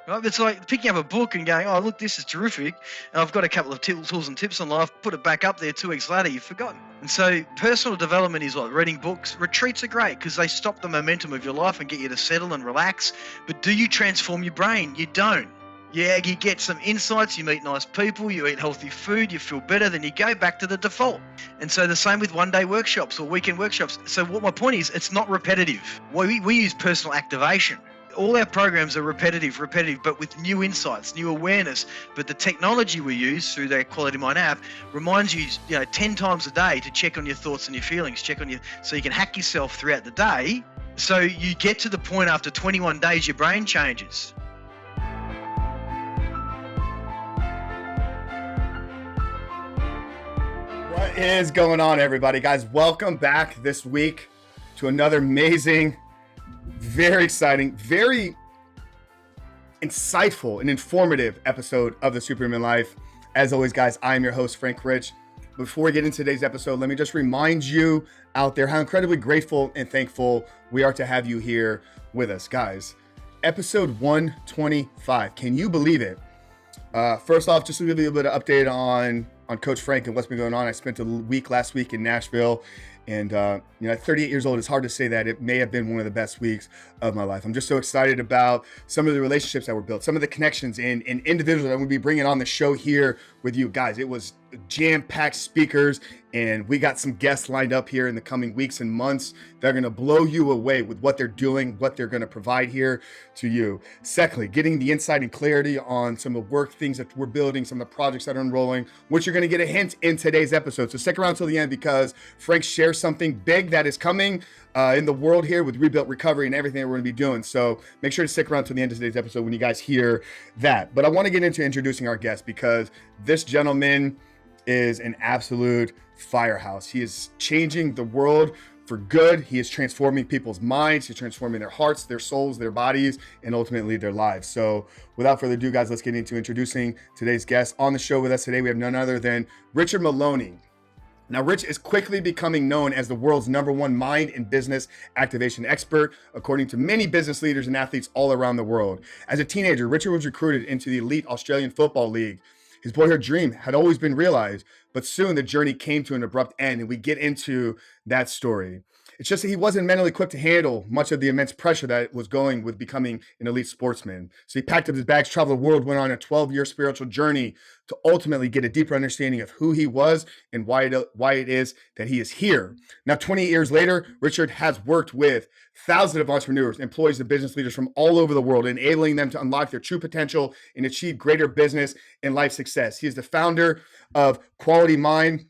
Right? It's like picking up a book and going, oh, look, this is terrific. And I've got a couple of tools and tips on life. Put it back up there 2 weeks later, you've forgotten. And so personal development is like reading books. Retreats are great because they stop the momentum of your life and get you to settle and relax. But do you transform your brain? You don't. Yeah, you get some insights, you meet nice people, you eat healthy food, you feel better, then you go back to the default. And so the same with one-day workshops or weekend workshops. So what my point is, it's not repetitive. We use personal activation. All our programs are repetitive, but with new insights, new awareness. But the technology we use through the Quality Mind app reminds you, 10 times a day to check on your thoughts and your feelings, so you can hack yourself throughout the day. So you get to the point after 21 days, your brain changes. What is going on, everybody? Guys, welcome back this week to another amazing, very exciting, very insightful and informative episode of the Superhuman Life. As always, guys, I'm your host, Frank Rich. Before we get into today's episode, let me just remind you out there how incredibly grateful and thankful we are to have you here with us, guys. Episode 125. Can you believe it? First off, just to give you a bit of update on Coach Frank and what's been going on. I spent a week last week in Nashville, and at 38 years old, it's hard to say that it may have been one of the best weeks of my life. I'm just so excited about some of the relationships that were built, some of the connections and individuals that we'll be bringing on the show here with you guys. It was jam-packed speakers, and we got some guests lined up here in the coming weeks and months that are going to blow you away with what they're doing, what they're going to provide here to you. Secondly, getting the insight and clarity on some of the work things that we're building, some of the projects that are enrolling, which you're going to get a hint in today's episode. So stick around till the end because Frank shares something big that is coming in the world here with Rebuilt Recovery and everything that we're going to be doing. So make sure to stick around till the end of today's episode when you guys hear that. But I want to get into introducing our guest because this gentleman is an absolute firehouse. He is changing the world for good. He is transforming people's minds. He's transforming their hearts, their souls, their bodies, and ultimately their lives. So without further ado, guys, let's get into introducing today's guest. On the show with us today, we have none other than Richard Maloney. Now, Rich is quickly becoming known as the world's #1 mind and business activation expert, according to many business leaders and athletes all around the world. As a teenager, Richard was recruited into the elite Australian Football League. His boyhood dream had always been realized, but soon the journey came to an abrupt end, and we get into that story. It's just that he wasn't mentally equipped to handle much of the immense pressure that was going with becoming an elite sportsman. So he packed up his bags, traveled the world, went on a 12-year spiritual journey to ultimately get a deeper understanding of who he was and why it is that he is here. Now, 20 years later, Richard has worked with thousands of entrepreneurs, employees, and business leaders from all over the world, enabling them to unlock their true potential and achieve greater business and life success. He is the founder of Quality Mind.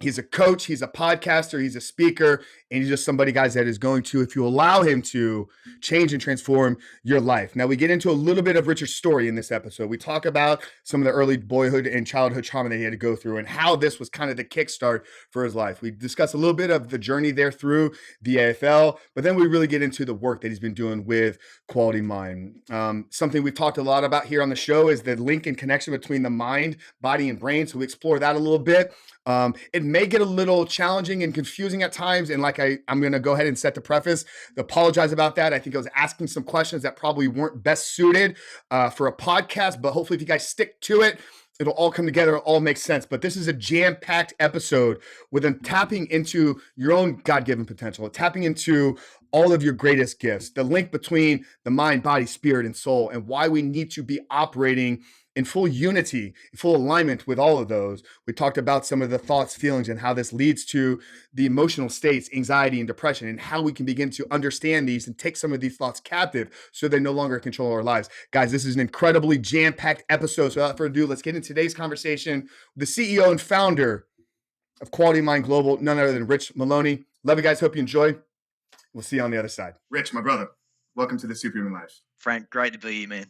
He's a coach, he's a podcaster, he's a speaker, and he's just somebody, guys, that is going to, if you allow him to, change and transform your life. Now, we get into a little bit of Richard's story in this episode. We talk about some of the early boyhood and childhood trauma that he had to go through and how this was kind of the kickstart for his life. We discuss a little bit of the journey there through the AFL, but then we really get into the work that he's been doing with Quality Mind. Something we've talked a lot about here on the show is the link and connection between the mind, body, and brain. So we explore that a little bit. It may get a little challenging and confusing at times. And like I'm going to go ahead and set the preface, apologize about that. I think I was asking some questions that probably weren't best suited for a podcast, but hopefully if you guys stick to it, it'll all come together, it'll all make sense. But this is a jam-packed episode with them tapping into your own God-given potential, tapping into all of your greatest gifts, the link between the mind, body, spirit, and soul, and why we need to be operating in full unity, full alignment with all of those. We talked about some of the thoughts, feelings, and how this leads to the emotional states, anxiety, and depression, and how we can begin to understand these and take some of these thoughts captive so they no longer control our lives. Guys, this is an incredibly jam-packed episode. So without further ado, let's get into today's conversation with the CEO and founder of Quality Mind Global, none other than Rich Maloney. Love you guys. Hope you enjoy. We'll see you on the other side. Rich, my brother, welcome to the Superhuman Life. Frank, great to be here, man.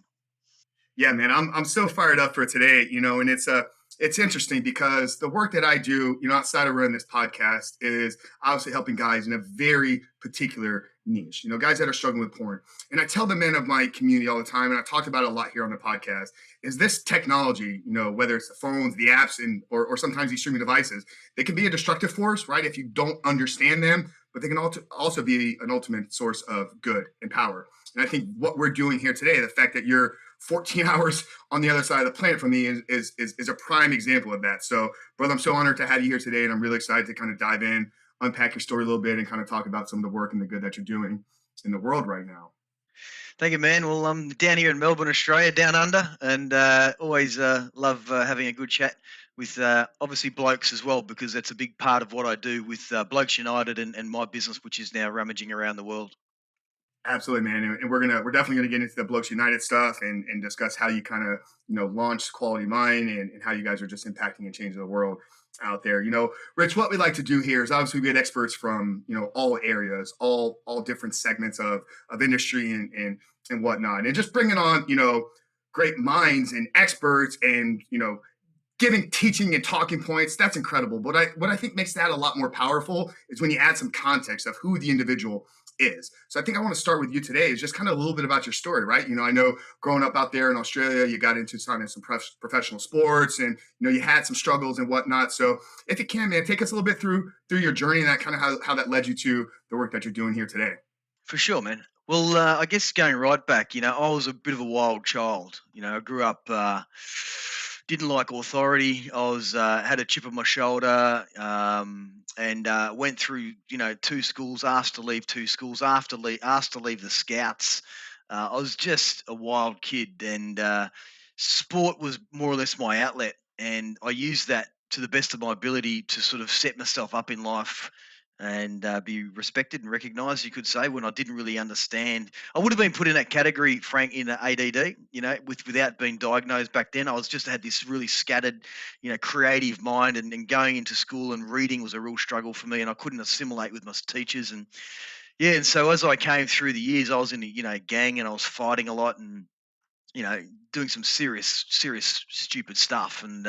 Yeah, man, I'm so fired up for today, and it's interesting because the work that I do, outside of running this podcast is obviously helping guys in a very particular niche, guys that are struggling with porn. And I tell the men of my community all the time, and I've talked about it a lot here on the podcast, is this technology, whether it's the phones, the apps, or sometimes these streaming devices, they can be a destructive force, right? If you don't understand them, but they can also be an ultimate source of good and power. And I think what we're doing here today, the fact that you're 14 hours on the other side of the planet from me is a prime example of that. So, brother, I'm so honored to have you here today, and I'm really excited to kind of dive in, unpack your story a little bit, and kind of talk about some of the work and the good that you're doing in the world right now. Thank you, man. Well, I'm down here in Melbourne, Australia, down under, and always love having a good chat with obviously blokes as well, because that's a big part of what I do with Blokes United and my business, which is now rummaging around the world. Absolutely, man, and we're definitely gonna get into the Blokes United stuff and discuss how you kind of launched Quality Mind and how you guys are just impacting and changing the world out there. Rich, what we like to do here is obviously we get experts from all areas, all different segments of industry and whatnot, and just bringing on great minds and experts and giving teaching and talking points. That's incredible. But what I think makes that a lot more powerful is when you add some context of who the individual is. So I think I want to start with you today is just kind of a little bit about your story, right? I know growing up out there in Australia, you got into some professional sports and, you had some struggles and whatnot. So if you can, man, take us a little bit through your journey and that kind of how that led you to the work that you're doing here today. For sure, man. Well, I guess going right back, I was a bit of a wild child. I grew up, didn't like authority. I was had a chip on my shoulder, and went through, two schools, asked to leave two schools, asked to leave the Scouts. I was just a wild kid, and sport was more or less my outlet, and I used that to the best of my ability to sort of set myself up in life and be respected and recognised, you could say, when I didn't really understand. I would have been put in that category, Frank, in ADD, without being diagnosed back then. I had this really scattered, creative mind, and going into school and reading was a real struggle for me, and I couldn't assimilate with my teachers. And yeah, and so as I came through the years, I was in a gang, and I was fighting a lot, and doing some serious stupid stuff. And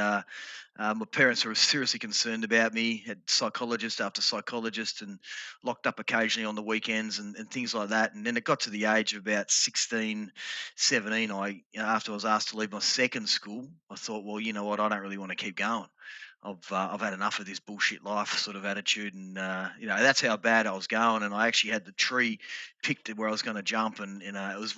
my parents were seriously concerned about me, had psychologist after psychologist, and locked up occasionally on the weekends and things like that. And then it got to the age of about 16, 17. After I was asked to leave my second school, I thought, well, you know what, I don't really want to keep going. I've had enough of this bullshit life sort of attitude, and that's how bad I was going. And I actually had the tree picked where I was going to jump, and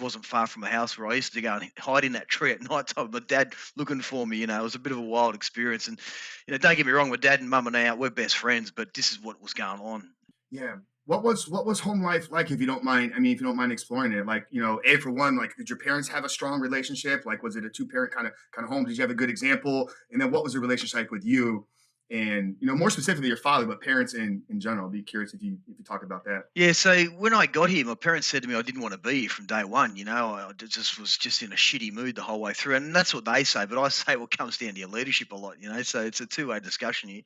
wasn't far from a house where I used to go and hide in that tree at night time. My dad looking for me. It was a bit of a wild experience. And don't get me wrong, my dad and mum and I, we're best friends, but this is what was going on. Yeah. What was home life like, if you don't mind? I mean, if you don't mind exploring it, like, A, for one, like, did your parents have a strong relationship? Like, was it a two-parent kind of home? Did you have a good example? And then what was the relationship like with you? And, more specifically your father, but parents in general? I'd be curious if you talk about that. Yeah, so when I got here, my parents said to me I didn't want to be here from day one. I just was just in a shitty mood the whole way through, and that's what they say. But I say, well, it comes down to your leadership a lot. So it's a two-way discussion here.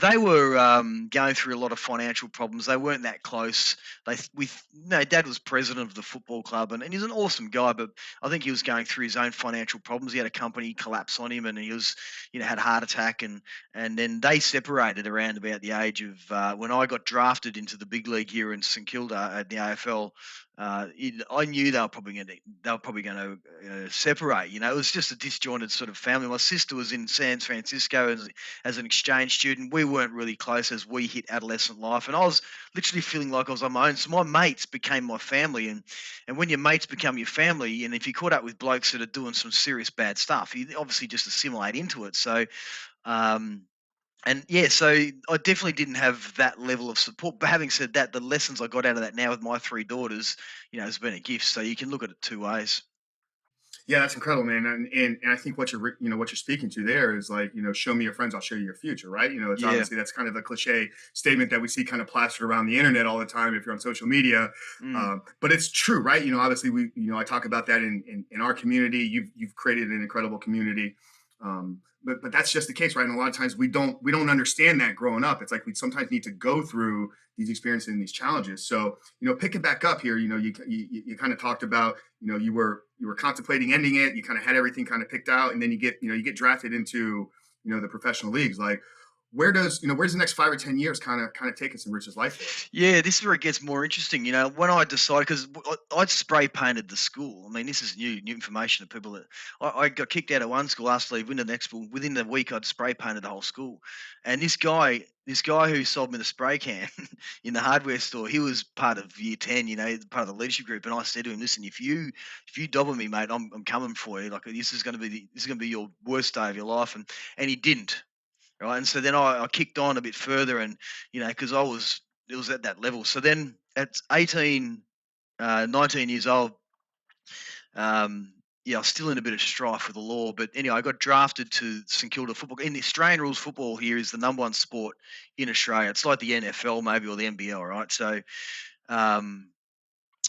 They were going through a lot of financial problems. They weren't that close. Dad was president of the football club, and he's an awesome guy, but I think he was going through his own financial problems. He had a company collapse on him, and he was, had a heart attack, and then they separated around about the age of when I got drafted into the big league here in St Kilda at the AFL. I knew they were probably going to separate. It was just a disjointed sort of family. My sister was in San Francisco as an exchange student. We weren't really close as we hit adolescent life, and I was literally feeling like I was on my own. So my mates became my family, and when your mates become your family, and if you caught up with blokes that are doing some serious bad stuff, you obviously just assimilate into it. So. And yeah, so I definitely didn't have that level of support. But having said that, the lessons I got out of that now with my three daughters, has been a gift. So you can look at it two ways. Yeah, that's incredible, man. And I think what you're speaking to there is like, show me your friends, I'll show you your future, right? It's obviously that's kind of a cliche statement that we see kind of plastered around the internet all the time if you're on social media. But it's true, right? Obviously I talk about that in our community. You've created an incredible community. But that's just the case, right? And a lot of times we don't understand that growing up. It's like we sometimes need to go through these experiences and these challenges. So, pick it back up here. You kind of talked about, you were contemplating ending it. You kind of had everything kind of picked out, and then you get drafted into, the professional leagues. Like, where's the next 5 or 10 years kind of take us in Rich's life? Yeah, this is where it gets more interesting. When I decided, because I'd spray painted the school. I mean, this is new information to people. That I got kicked out of one school, asked to leave, went to the next school. Within the week, I'd spray painted the whole school. And this guy who sold me the spray can in the hardware store, he was part of year 10. Part of the leadership group. And I said to him, "Listen, if you dobber me, mate, I'm coming for you. Like, this is going to be your worst day of your life." And he didn't. Right. And so then I kicked on a bit further, and because it was at that level. So then at 18, 19 years old, I was still in a bit of strife with the law. But anyway, I got drafted to St Kilda football. In the Australian rules, football here is the number one sport in Australia. It's like the NFL maybe, or the NBL, right?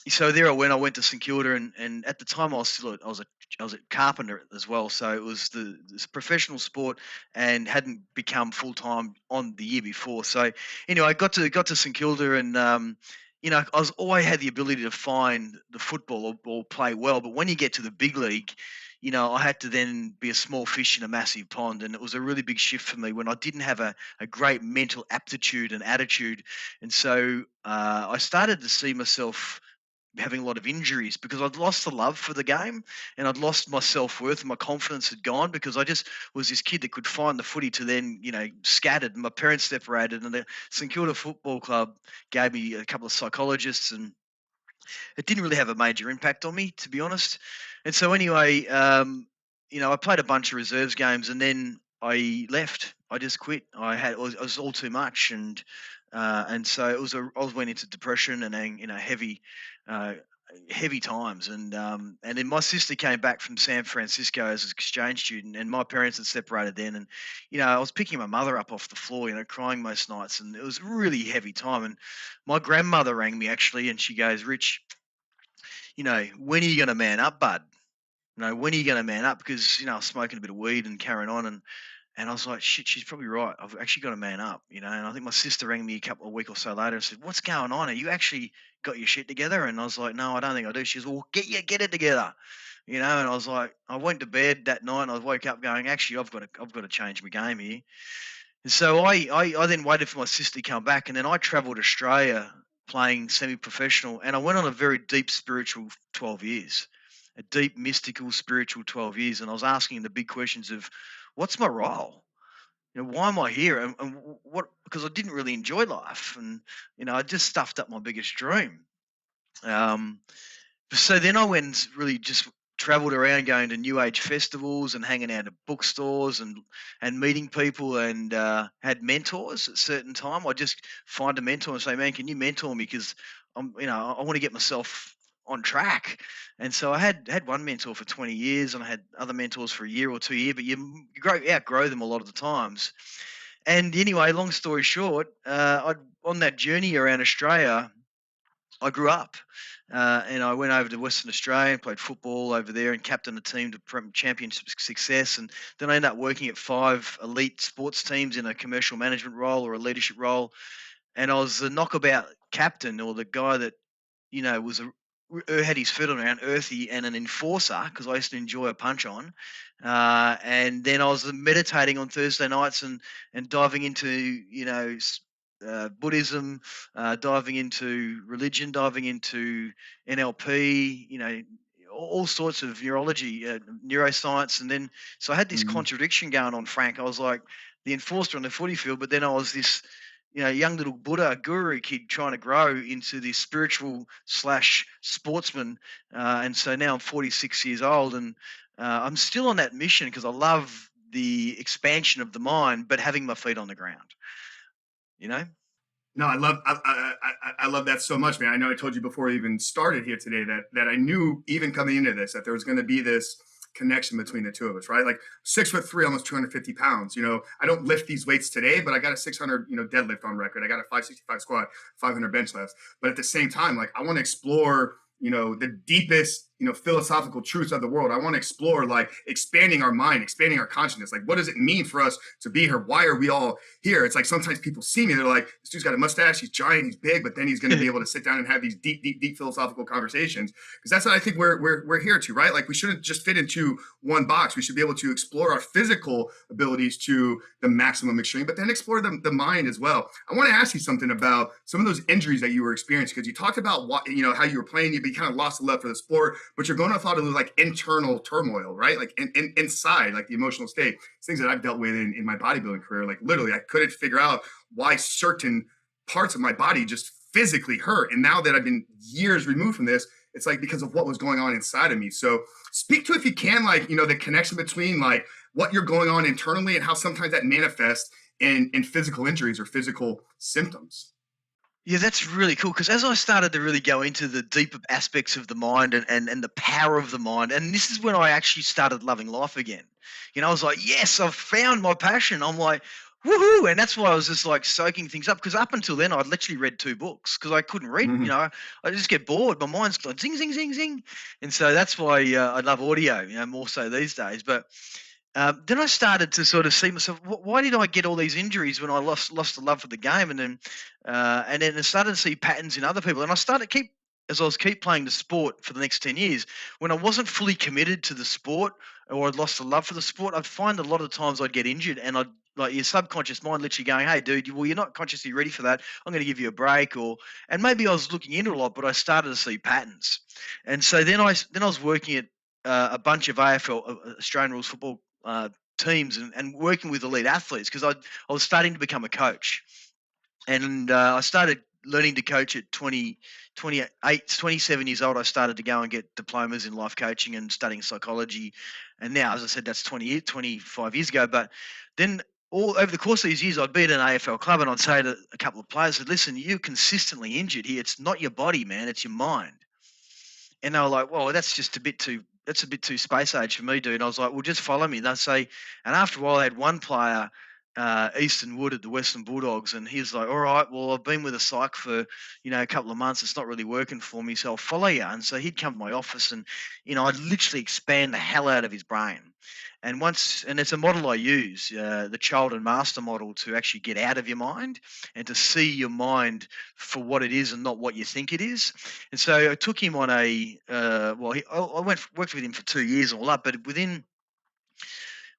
So there I went. I went to St Kilda, and at the time I was a carpenter as well. So it was this professional sport, and hadn't become full time on the year before. So anyway, I got to St Kilda, and I always had the ability to find the football or play well. But when you get to the big league, I had to then be a small fish in a massive pond, and it was a really big shift for me when I didn't have a great mental aptitude and attitude, and so I started to see myself having a lot of injuries because I'd lost the love for the game, and I'd lost my self-worth, and my confidence had gone because I just was this kid that could find the footy to then, scattered. And my parents separated, and the St Kilda Football Club gave me a couple of psychologists, and it didn't really have a major impact on me, to be honest. And so anyway, I played a bunch of reserves games, and then I left. I just quit. It was all too much, and so I went into depression and heavy times, and then my sister came back from San Francisco as an exchange student, and my parents had separated then, and I was picking my mother up off the floor, crying most nights, and it was a really heavy time. And my grandmother rang me actually, and she goes, "Rich, when are you going to man up, bud? When are you going to man up?" Because I was smoking a bit of weed and carrying on, and I was like, "Shit, she's probably right. I've actually got to man up, And I think my sister rang me a week or so later and said, "What's going on? Are you actually got your shit together?" And I was like, "No, I don't think I do." She goes, "Well, get it together." And I was like, I went to bed that night, and I woke up going, "Actually, I've got to change my game here." And so I then waited for my sister to come back, and then I travelled Australia playing semi-professional, and I went on a very deep spiritual 12 years, a deep mystical spiritual 12 years, and I was asking the big questions of, what's my role? Why am I here? And what? Because I didn't really enjoy life, and I just stuffed up my biggest dream. Um, so then I went and really just traveled around, going to new age festivals and hanging out at bookstores and meeting people, and had mentors at a certain time. I just find a mentor and say, "Man, can you mentor me? Because I want to get myself on track." And so I had one mentor for 20 years, and I had other mentors for a year or 2 years, but you outgrow them a lot of the times. And anyway, long story short, on that journey around Australia, I grew up, and I went over to Western Australia and played football over there and captained a team to championship success. And then I ended up working at 5 elite sports teams in a commercial management role or a leadership role. And I was the knockabout captain, or the guy that was had his foot around earthy and an enforcer, because I used to enjoy a punch on. And then I was meditating on Thursday nights and diving into Buddhism, diving into religion, diving into NLP, all sorts of neurology, neuroscience. And then so I had this contradiction going on, Frank. I was like the enforcer on the footy field, but then I was this young little Buddha guru kid trying to grow into this spiritual / sportsman. And so now I'm 46 years old, and I'm still on that mission because I love the expansion of the mind, but having my feet on the ground, No, I love that so much, man. I know I told you before we even started here today that I knew even coming into this that there was going to be this connection between the two of us, right? Like 6'3", almost 250 pounds. I don't lift these weights today, but I got a 600, deadlift on record. I got a 565 squat, 500 bench lifts. But at the same time, like I want to explore, the deepest, philosophical truths of the world. I want to explore like expanding our mind, expanding our consciousness. Like, what does it mean for us to be here? Why are we all here? It's like sometimes people see me, they're like, this dude's got a mustache, he's giant, he's big, but then he's going to be able to sit down and have these deep philosophical conversations. Because that's what I think we're here to, right? Like, we shouldn't just fit into one box. We should be able to explore our physical abilities to the maximum extreme, but then explore the mind as well. I want to ask you something about some of those injuries that you were experiencing, because you talked about how you were playing, you kind of lost the love for the sport, but you're going to thought it was like internal turmoil, right? Like inside, like the emotional state. It's things that I've dealt with in my bodybuilding career. Like literally, I couldn't figure out why certain parts of my body just physically hurt. And now that I've been years removed from this, it's like because of what was going on inside of me. So speak to, if you can, like, the connection between like what you're going on internally and how sometimes that manifests in physical injuries or physical symptoms. Yeah, that's really cool, because as I started to really go into the deeper aspects of the mind and the power of the mind, and this is when I actually started loving life again. I was like, yes, I've found my passion. I'm like, woohoo. And that's why I was just like soaking things up, because up until then I'd literally read 2 books because I couldn't read. Mm-hmm. I just get bored. My mind's going zing, zing, zing, zing. And so that's why I love audio, more so these days. But then I started to sort of see myself. Why did I get all these injuries when I lost the love for the game? And then I started to see patterns in other people. And I started as I was keep playing the sport for the next 10 years. When I wasn't fully committed to the sport, or I'd lost the love for the sport, I'd find a lot of times I'd get injured, and I'd like your subconscious mind literally going, "Hey, dude, you're not consciously ready for that. I'm going to give you a break." And maybe I was looking into a lot, but I started to see patterns. And so then I was working at a bunch of AFL, Australian rules football teams, and working with elite athletes, because I was starting to become a coach. And I started learning to coach at 27 years old. I started to go and get diplomas in life coaching and studying psychology. And now, as I said, that's 25 years ago. But then all over the course of these years, I'd be at an AFL club and I'd say to a couple of players, I said, listen, you're consistently injured here. It's not your body, man. It's your mind. And they were like, well, that's a bit too space age for me, dude. And I was like, well, just follow me. And they'd say, and after a while, I had one player, Easton Wood at the Western Bulldogs, and he's like, all right, well, I've been with a psych for, a couple of months. It's not really working for me, so I'll follow you. And so he'd come to my office, and, I'd literally expand the hell out of his brain. And it's a model I use, the child and master model, to actually get out of your mind and to see your mind for what it is and not what you think it is. And so I took him on I worked with him for 2 years all up, but within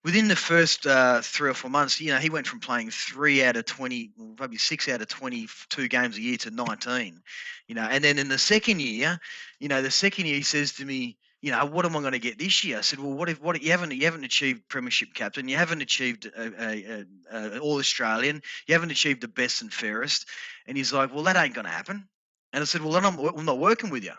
the first 3 or 4 months, he went from playing 3 out of 20, maybe 6 out of 22 games a year to 19, and then in the second year, he says to me, what am I going to get this year? I said, well, what you haven't achieved premiership captain, you haven't achieved a all Australian, you haven't achieved the best and fairest. And he's like, well, that ain't going to happen. And I said, well, then I'm not working with you.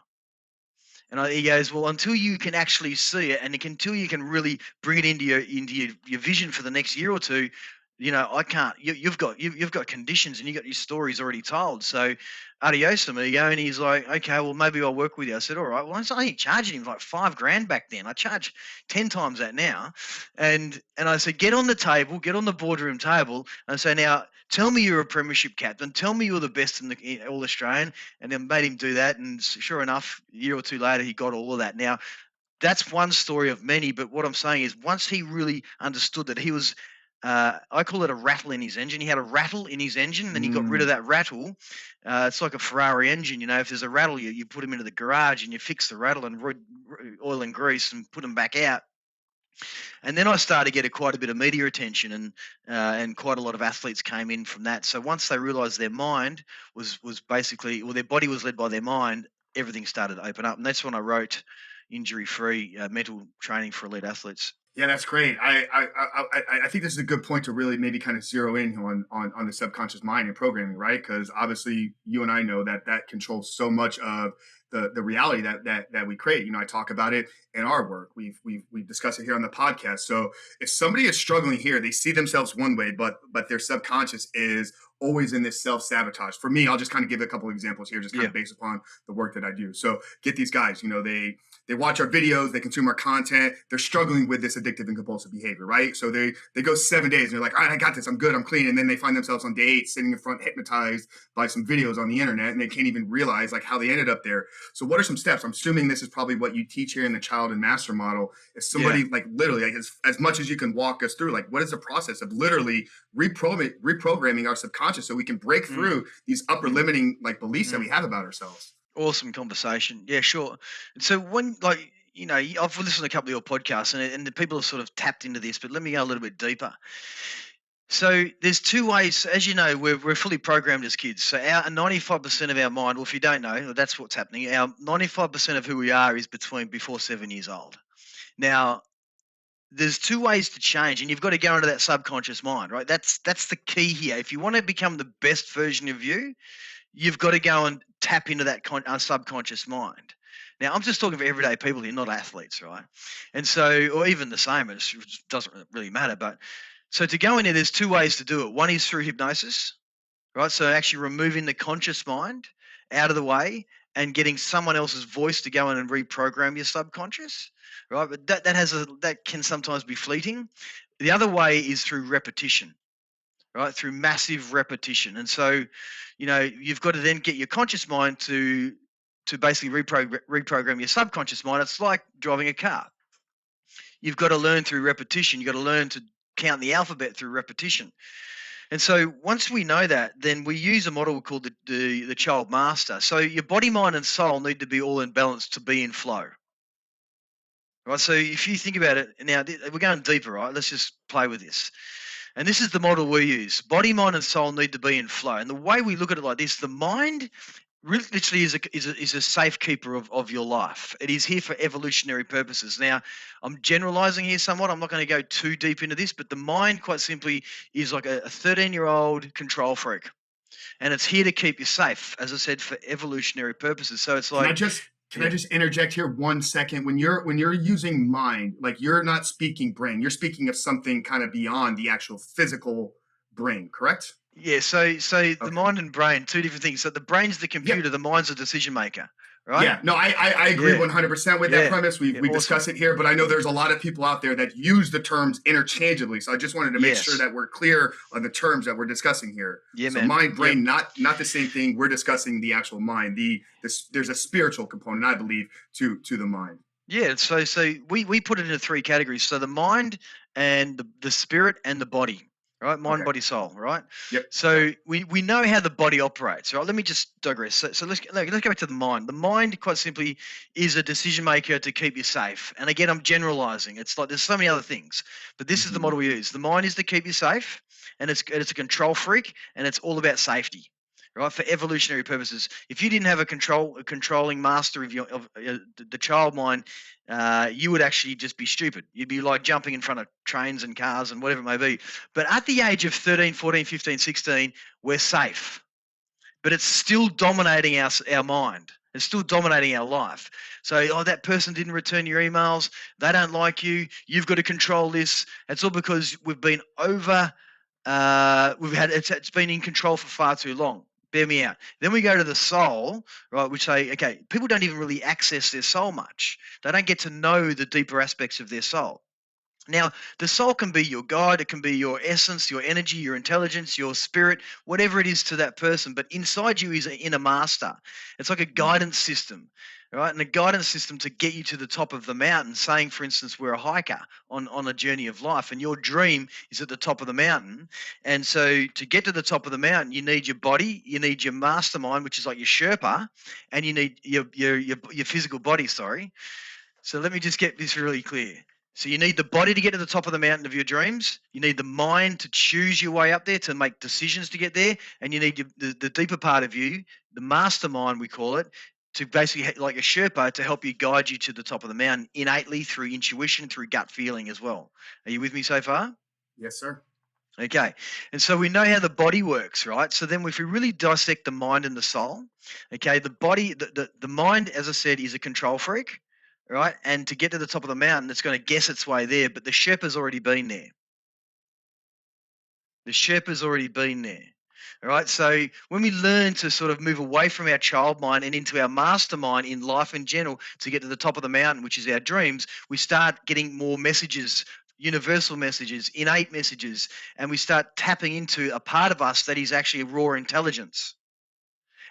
And he goes, well, until you can actually see it, and until you can really bring it into your vision for the next year or two, I can't. You've got conditions, and you got your stories already told. So, adios, amigo. And he's like, okay, well, maybe I'll work with you. I said, all right. Well, I was only charging him like $5,000 back then. I charge 10 times that now. And I said, get on the boardroom table. And I say, now, tell me you're a premiership captain. Tell me you're the best in the All Australian. And then made him do that. And sure enough, a year or two later, he got all of that. Now, that's one story of many. But what I'm saying is, once he really understood that he was, I call it a rattle in his engine. He had a rattle in his engine, and he got rid of that rattle. It's like a Ferrari engine. If there's a rattle, you put him into the garage and you fix the rattle and oil and grease and put him back out. And then I started to get quite a bit of media attention, and quite a lot of athletes came in from that. So once they realised their mind was basically, their body was led by their mind, everything started to open up. And that's when I wrote Injury-Free Mental Training for Elite Athletes. Yeah, that's great. I think this is a good point to really maybe kind of zero in on the subconscious mind and programming, right? Because obviously you and I know that controls so much of the reality that we create. I talk about it in our work. We've discussed it here on the podcast. So if somebody is struggling here, they see themselves one way, but their subconscious is always in this self-sabotage. For me, I'll just kind of give a couple of examples here, just kind Yeah. of based upon the work that I do. So get these guys, they watch our videos, they consume our content, they're struggling with this addictive and compulsive behavior, right? So they go 7 days and they're like, all right, I got this, I'm good, I'm clean. And then they find themselves on day 8 sitting in front, hypnotized by some videos on the internet, and they can't even realize like how they ended up there. So what are some steps? I'm assuming this is probably what you teach here in the child and master model. If somebody like literally, like as much as you can walk us through, like what is the process of literally reprogramming our subconscious so we can break through these upper limiting like beliefs that we have about ourselves? Awesome conversation. Yeah, sure. So when I've listened to a couple of your podcasts and the people have sort of tapped into this, but let me go a little bit deeper. So there's two ways, as you know, we're fully programmed as kids. So our 95% of our mind, well, if you don't know, that's what's happening. Our 95% of who we are is before 7 years old. Now, there's two ways to change, and you've got to go into that subconscious mind, right? That's the key here. If you want to become the best version of you, you've got to go and tap into that subconscious mind. Now, I'm just talking for everyday people here, not athletes, right? And so, or even the same, it doesn't really matter. But so to go in there, there's two ways to do it. One is through hypnosis, right? So actually removing the conscious mind out of the way and getting someone else's voice to go in and reprogram your subconscious, right? But that can sometimes be fleeting. The other way is through repetition, right? Through massive repetition. And so, you've got to then get your conscious mind to basically reprogram your subconscious mind. It's like driving a car. You've got to learn through repetition. You've got to learn to count the alphabet through repetition. And so once we know that, then we use a model called the child master. So your body, mind, and soul need to be all in balance to be in flow. Right. So if you think about it, now we're going deeper, right? Let's just play with this. And this is the model we use. Body, mind, and soul need to be in flow. And the way we look at it like this, the mind literally is a safekeeper of your life. It is here for evolutionary purposes. Now, I'm generalizing here somewhat. I'm not going to go too deep into this, but the mind, quite simply, is like a 13-year-old control freak. And it's here to keep you safe, as I said, for evolutionary purposes. So it's like... Can I just interject here 1 second? When you're using mind, like you're not speaking brain, you're speaking of something kind of beyond the actual physical brain, correct? Yeah, so the mind and brain, two different things. So the brain's the computer, the mind's the decision maker, right? Yeah, no, I agree 100% with that premise. We awesome. discuss it here, but I know there's a lot of people out there that use the terms interchangeably. So I just wanted to make sure that we're clear on the terms that we're discussing here. Yeah, so man. mind, brain, not the same thing. We're discussing the actual mind. There's a spiritual component, I believe, to the mind. Yeah, so we put it into 3 categories. So the mind and the spirit and the body. Right, mind, body, soul. Right. Yep. So we know how the body operates. Right. Let me just digress. So let's go back to the mind. The mind, quite simply, is a decision maker to keep you safe. And again, I'm generalizing. It's like there's so many other things, but this is the model we use. The mind is to keep you safe, and it's a control freak, and it's all about safety. Right, for evolutionary purposes. If you didn't have a controlling master of the child mind, you would actually just be stupid. You'd be like jumping in front of trains and cars and whatever it may be. But at the age of 13, 14, 15, 16, we're safe. But it's still dominating our mind. It's still dominating our life. So, that person didn't return your emails. They don't like you. You've got to control this. It's all because we've been it's been in control for far too long. Bear me out. Then we go to the soul, right, which say, okay, people don't even really access their soul much. They don't get to know the deeper aspects of their soul. Now, the soul can be your guide. It can be your essence, your energy, your intelligence, your spirit, whatever it is to that person. But inside you is an inner master. It's like a guidance system, right? And a guidance system to get you to the top of the mountain, saying, for instance, we're a hiker on a journey of life, and your dream is at the top of the mountain. And so to get to the top of the mountain, you need your body, you need your mastermind, which is like your Sherpa, and you need your physical body, sorry. So let me just get this really clear. So you need the body to get to the top of the mountain of your dreams. You need the mind to choose your way up there, to make decisions to get there. And you need the deeper part of you, the mastermind, we call it, to basically, like a Sherpa, to help you guide you to the top of the mountain innately through intuition, through gut feeling as well. Are you with me so far? Yes, sir. Okay. And so we know how the body works, right? So then if we really dissect the mind and the soul, okay, the body, the mind, as I said, is a control freak. Right, and to get to the top of the mountain, it's going to guess its way there, but the Sherpa's already been there. The Sherpa's already been there. All right. So when we learn to sort of move away from our child mind and into our mastermind in life in general to get to the top of the mountain, which is our dreams, we start getting more messages, universal messages, innate messages, and we start tapping into a part of us that is actually a raw intelligence,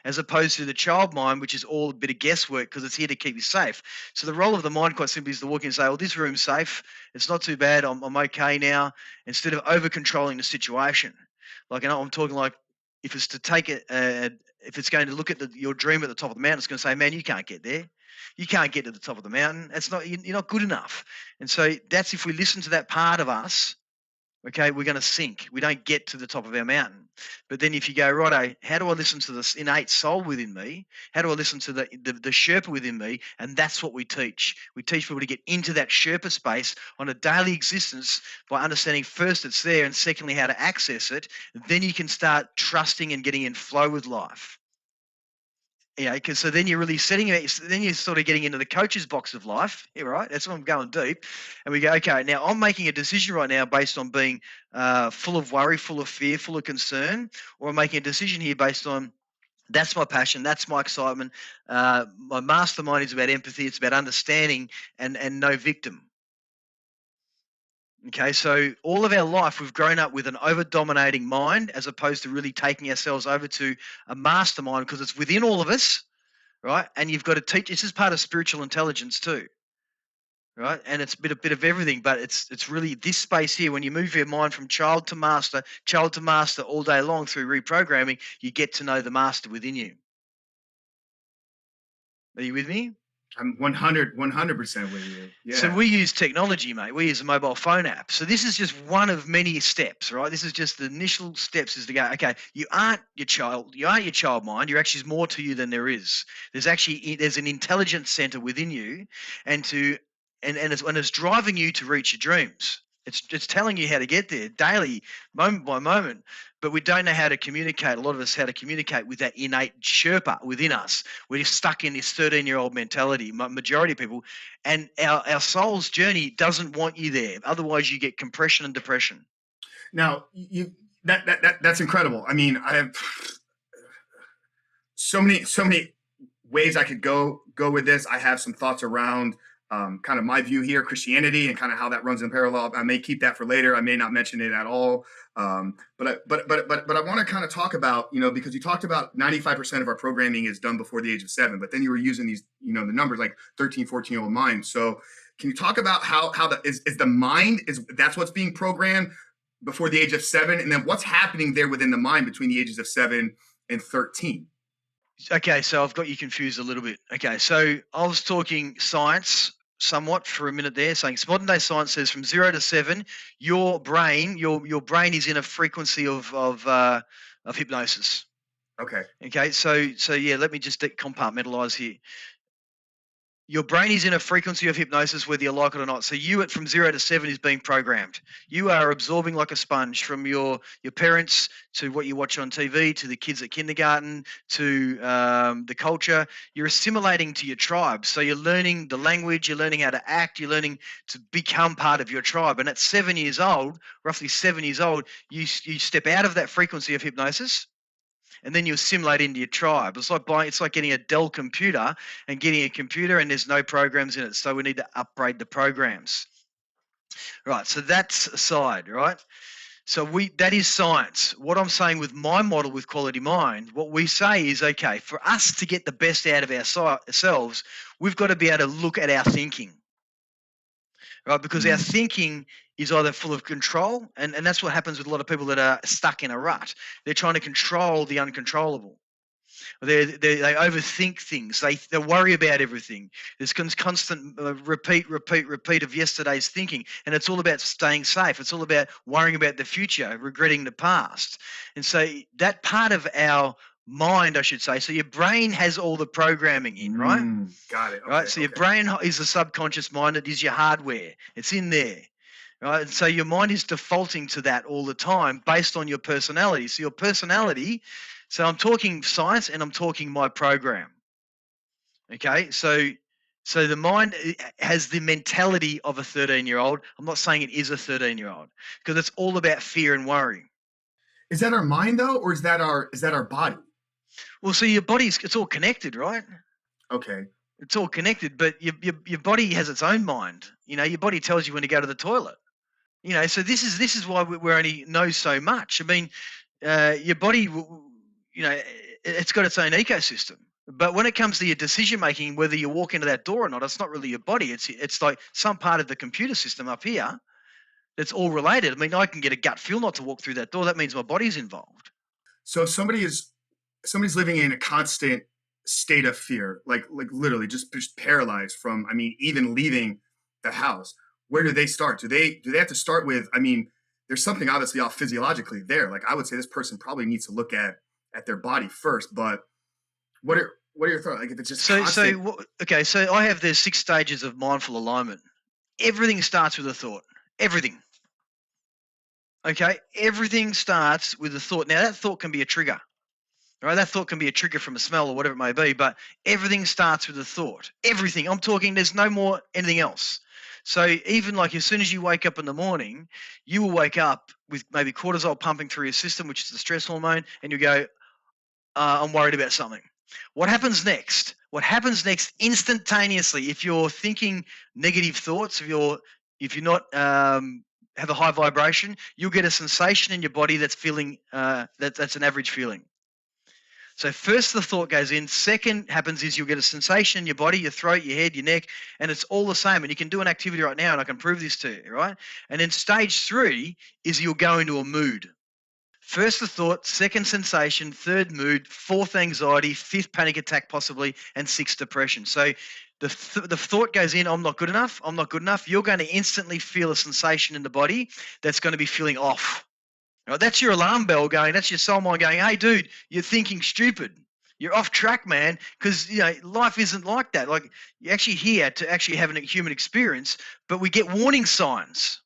as opposed to the child mind, which is all a bit of guesswork because it's here to keep you safe. So the role of the mind, quite simply, is to walk in and say, "Oh, this room's safe. It's not too bad. I'm okay now." Instead of over controlling the situation, like, I'm talking like, if it's to take it, if it's going to look at your dream at the top of the mountain, it's going to say, "Man, you can't get there. You can't get to the top of the mountain. That's not you're not good enough." And so that's if we listen to that part of us. Okay, we're going to sink. We don't get to the top of our mountain. But then if you go, righto, how do I listen to this innate soul within me? How do I listen to the Sherpa within me? And that's what we teach. We teach people to get into that Sherpa space on a daily existence by understanding first it's there, and secondly how to access it. Then you can start trusting and getting in flow with life. Yeah, because so then you're really setting it. Then you're sort of getting into the coach's box of life. Yeah, right. That's what I'm going deep. And we go, okay, now I'm making a decision right now based on being full of worry, full of fear, full of concern, or I'm making a decision here based on that's my passion, that's my excitement. My mastermind is about empathy. It's about understanding and no victim. Okay, so all of our life we've grown up with an over-dominating mind as opposed to really taking ourselves over to a mastermind because it's within all of us, right? And you've got to teach. This is part of spiritual intelligence too, right? And it's a bit of everything, but it's really this space here. When you move your mind from child to master all day long through reprogramming, you get to know the master within you. Are you with me? I'm 100% with you. Yeah. So we use technology, mate. We use a mobile phone app. So this is just one of many steps, right? This is just the initial steps, is to go, okay, you aren't your child mind. You're actually more to you than there is. There's an intelligence center within you, and it's driving you to reach your dreams. It's telling you how to get there daily, moment by moment. But we don't know how to communicate. A lot of us how to communicate with that innate Sherpa within us. We're just stuck in this 13-year-old mentality, majority of people. And our soul's journey doesn't want you there. Otherwise, you get compression and depression. Now, that's incredible. I mean, I have so many ways I could go with this. I have some thoughts around kind of my view here, Christianity, and kind of how that runs in parallel. I may keep that for later. I may not mention it at all. But I want to kind of talk about, because you talked about 95% of our programming is done before the age of 7, but then you were using these, the numbers like 13, 14-year-old mind. So can you talk about how is the mind, that's what's being programmed before the age of 7? And then what's happening there within the mind between the ages of 7 and 13? Okay, so I've got you confused a little bit. Okay, so I was talking science somewhat for a minute there, saying modern day science says from 0 to 7, your brain is in a frequency of hypnosis. Okay. Okay, so yeah, let me just compartmentalize here. Your brain is in a frequency of hypnosis, whether you like it or not. So you, from 0 to 7, is being programmed. You are absorbing like a sponge from your parents to what you watch on TV, to the kids at kindergarten, to the culture. You're assimilating to your tribe. So you're learning the language, you're learning how to act, you're learning to become part of your tribe. And at 7 years old, roughly 7 years old, you step out of that frequency of hypnosis, and then you assimilate into your tribe. It's like getting a Dell computer and getting a computer and there's no programs in it. So we need to upgrade the programs. Right, so that's aside, right? So that is science. What I'm saying with my model with Quality Mind, what we say is, okay, for us to get the best out of ourselves, we've got to be able to look at our thinking. Right, because our thinking is either full of control, and that's what happens with a lot of people that are stuck in a rut. They're trying to control the uncontrollable. They overthink things. They worry about everything. There's constant repeat of yesterday's thinking, and it's all about staying safe. It's all about worrying about the future, regretting the past. And so that part of our mind, I should say. So your brain has all the programming in, right? Got it. Okay, right. So your brain is the subconscious mind. It is your hardware. It's in there, right? And so your mind is defaulting to that all the time based on your personality. So your personality. So I'm talking science and I'm talking my program. Okay. So the mind has the mentality of a 13-year-old. I'm not saying it is a 13-year-old because it's all about fear and worry. Is that our mind though, or is that our body? Well, see, your body's, it's all connected, right? Okay. It's all connected, but your body has its own mind. Your body tells you when to go to the toilet. So this is why we only know so much. I mean, your body, it's got its own ecosystem. But when it comes to your decision making, whether you walk into that door or not, it's not really your body. It's like some part of the computer system up here that's all related. I mean, I can get a gut feel not to walk through that door. That means my body's involved. So if somebody's living in a constant state of fear, like literally just paralyzed from, I mean, even leaving the house, where do they start? Do they have to start with, I mean, there's something obviously off physiologically there. Like I would say this person probably needs to look at their body first, but what are your thoughts? Like if it's just okay, so I have the 6 stages of mindful alignment. Everything starts with a thought. Everything. Okay, everything starts with a thought. Now that thought can be a trigger. Right, that thought can be a trigger from a smell or whatever it may be, but everything starts with a thought. Everything. I'm talking, there's no more anything else. So even like as soon as you wake up in the morning, you will wake up with maybe cortisol pumping through your system, which is the stress hormone, and you go, I'm worried about something. What happens next? What happens next instantaneously, if you're thinking negative thoughts, if you're not have a high vibration, you'll get a sensation in your body that's feeling that's an average feeling. So first the thought goes in. Second happens is you'll get a sensation in your body, your throat, your head, your neck, and it's all the same. And you can do an activity right now, and I can prove this to you, right? And then stage 3 is you'll go into a mood. First the thought, second sensation, third mood, fourth anxiety, fifth panic attack possibly, and sixth depression. So the thought goes in, I'm not good enough, I'm not good enough. You're going to instantly feel a sensation in the body that's going to be feeling off. Right, that's your alarm bell going. That's your soul mind going, hey, dude, you're thinking stupid. You're off track, man, because life isn't like that. Like you're actually here to actually have a human experience, but we get warning signs.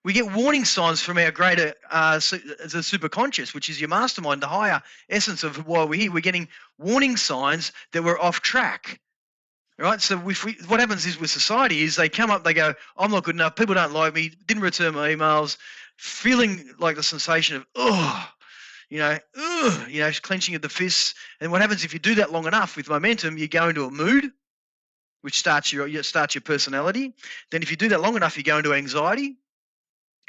We get warning signs from our greater the superconscious, which is your mastermind, the higher essence of why we're here. We're getting warning signs that we're off track. Right, so what happens is with society is they come up, they go, I'm not good enough, people don't like me, didn't return my emails, feeling like the sensation of, clenching of the fists. And what happens if you do that long enough with momentum, you go into a mood, which starts your personality. Then if you do that long enough, you go into anxiety,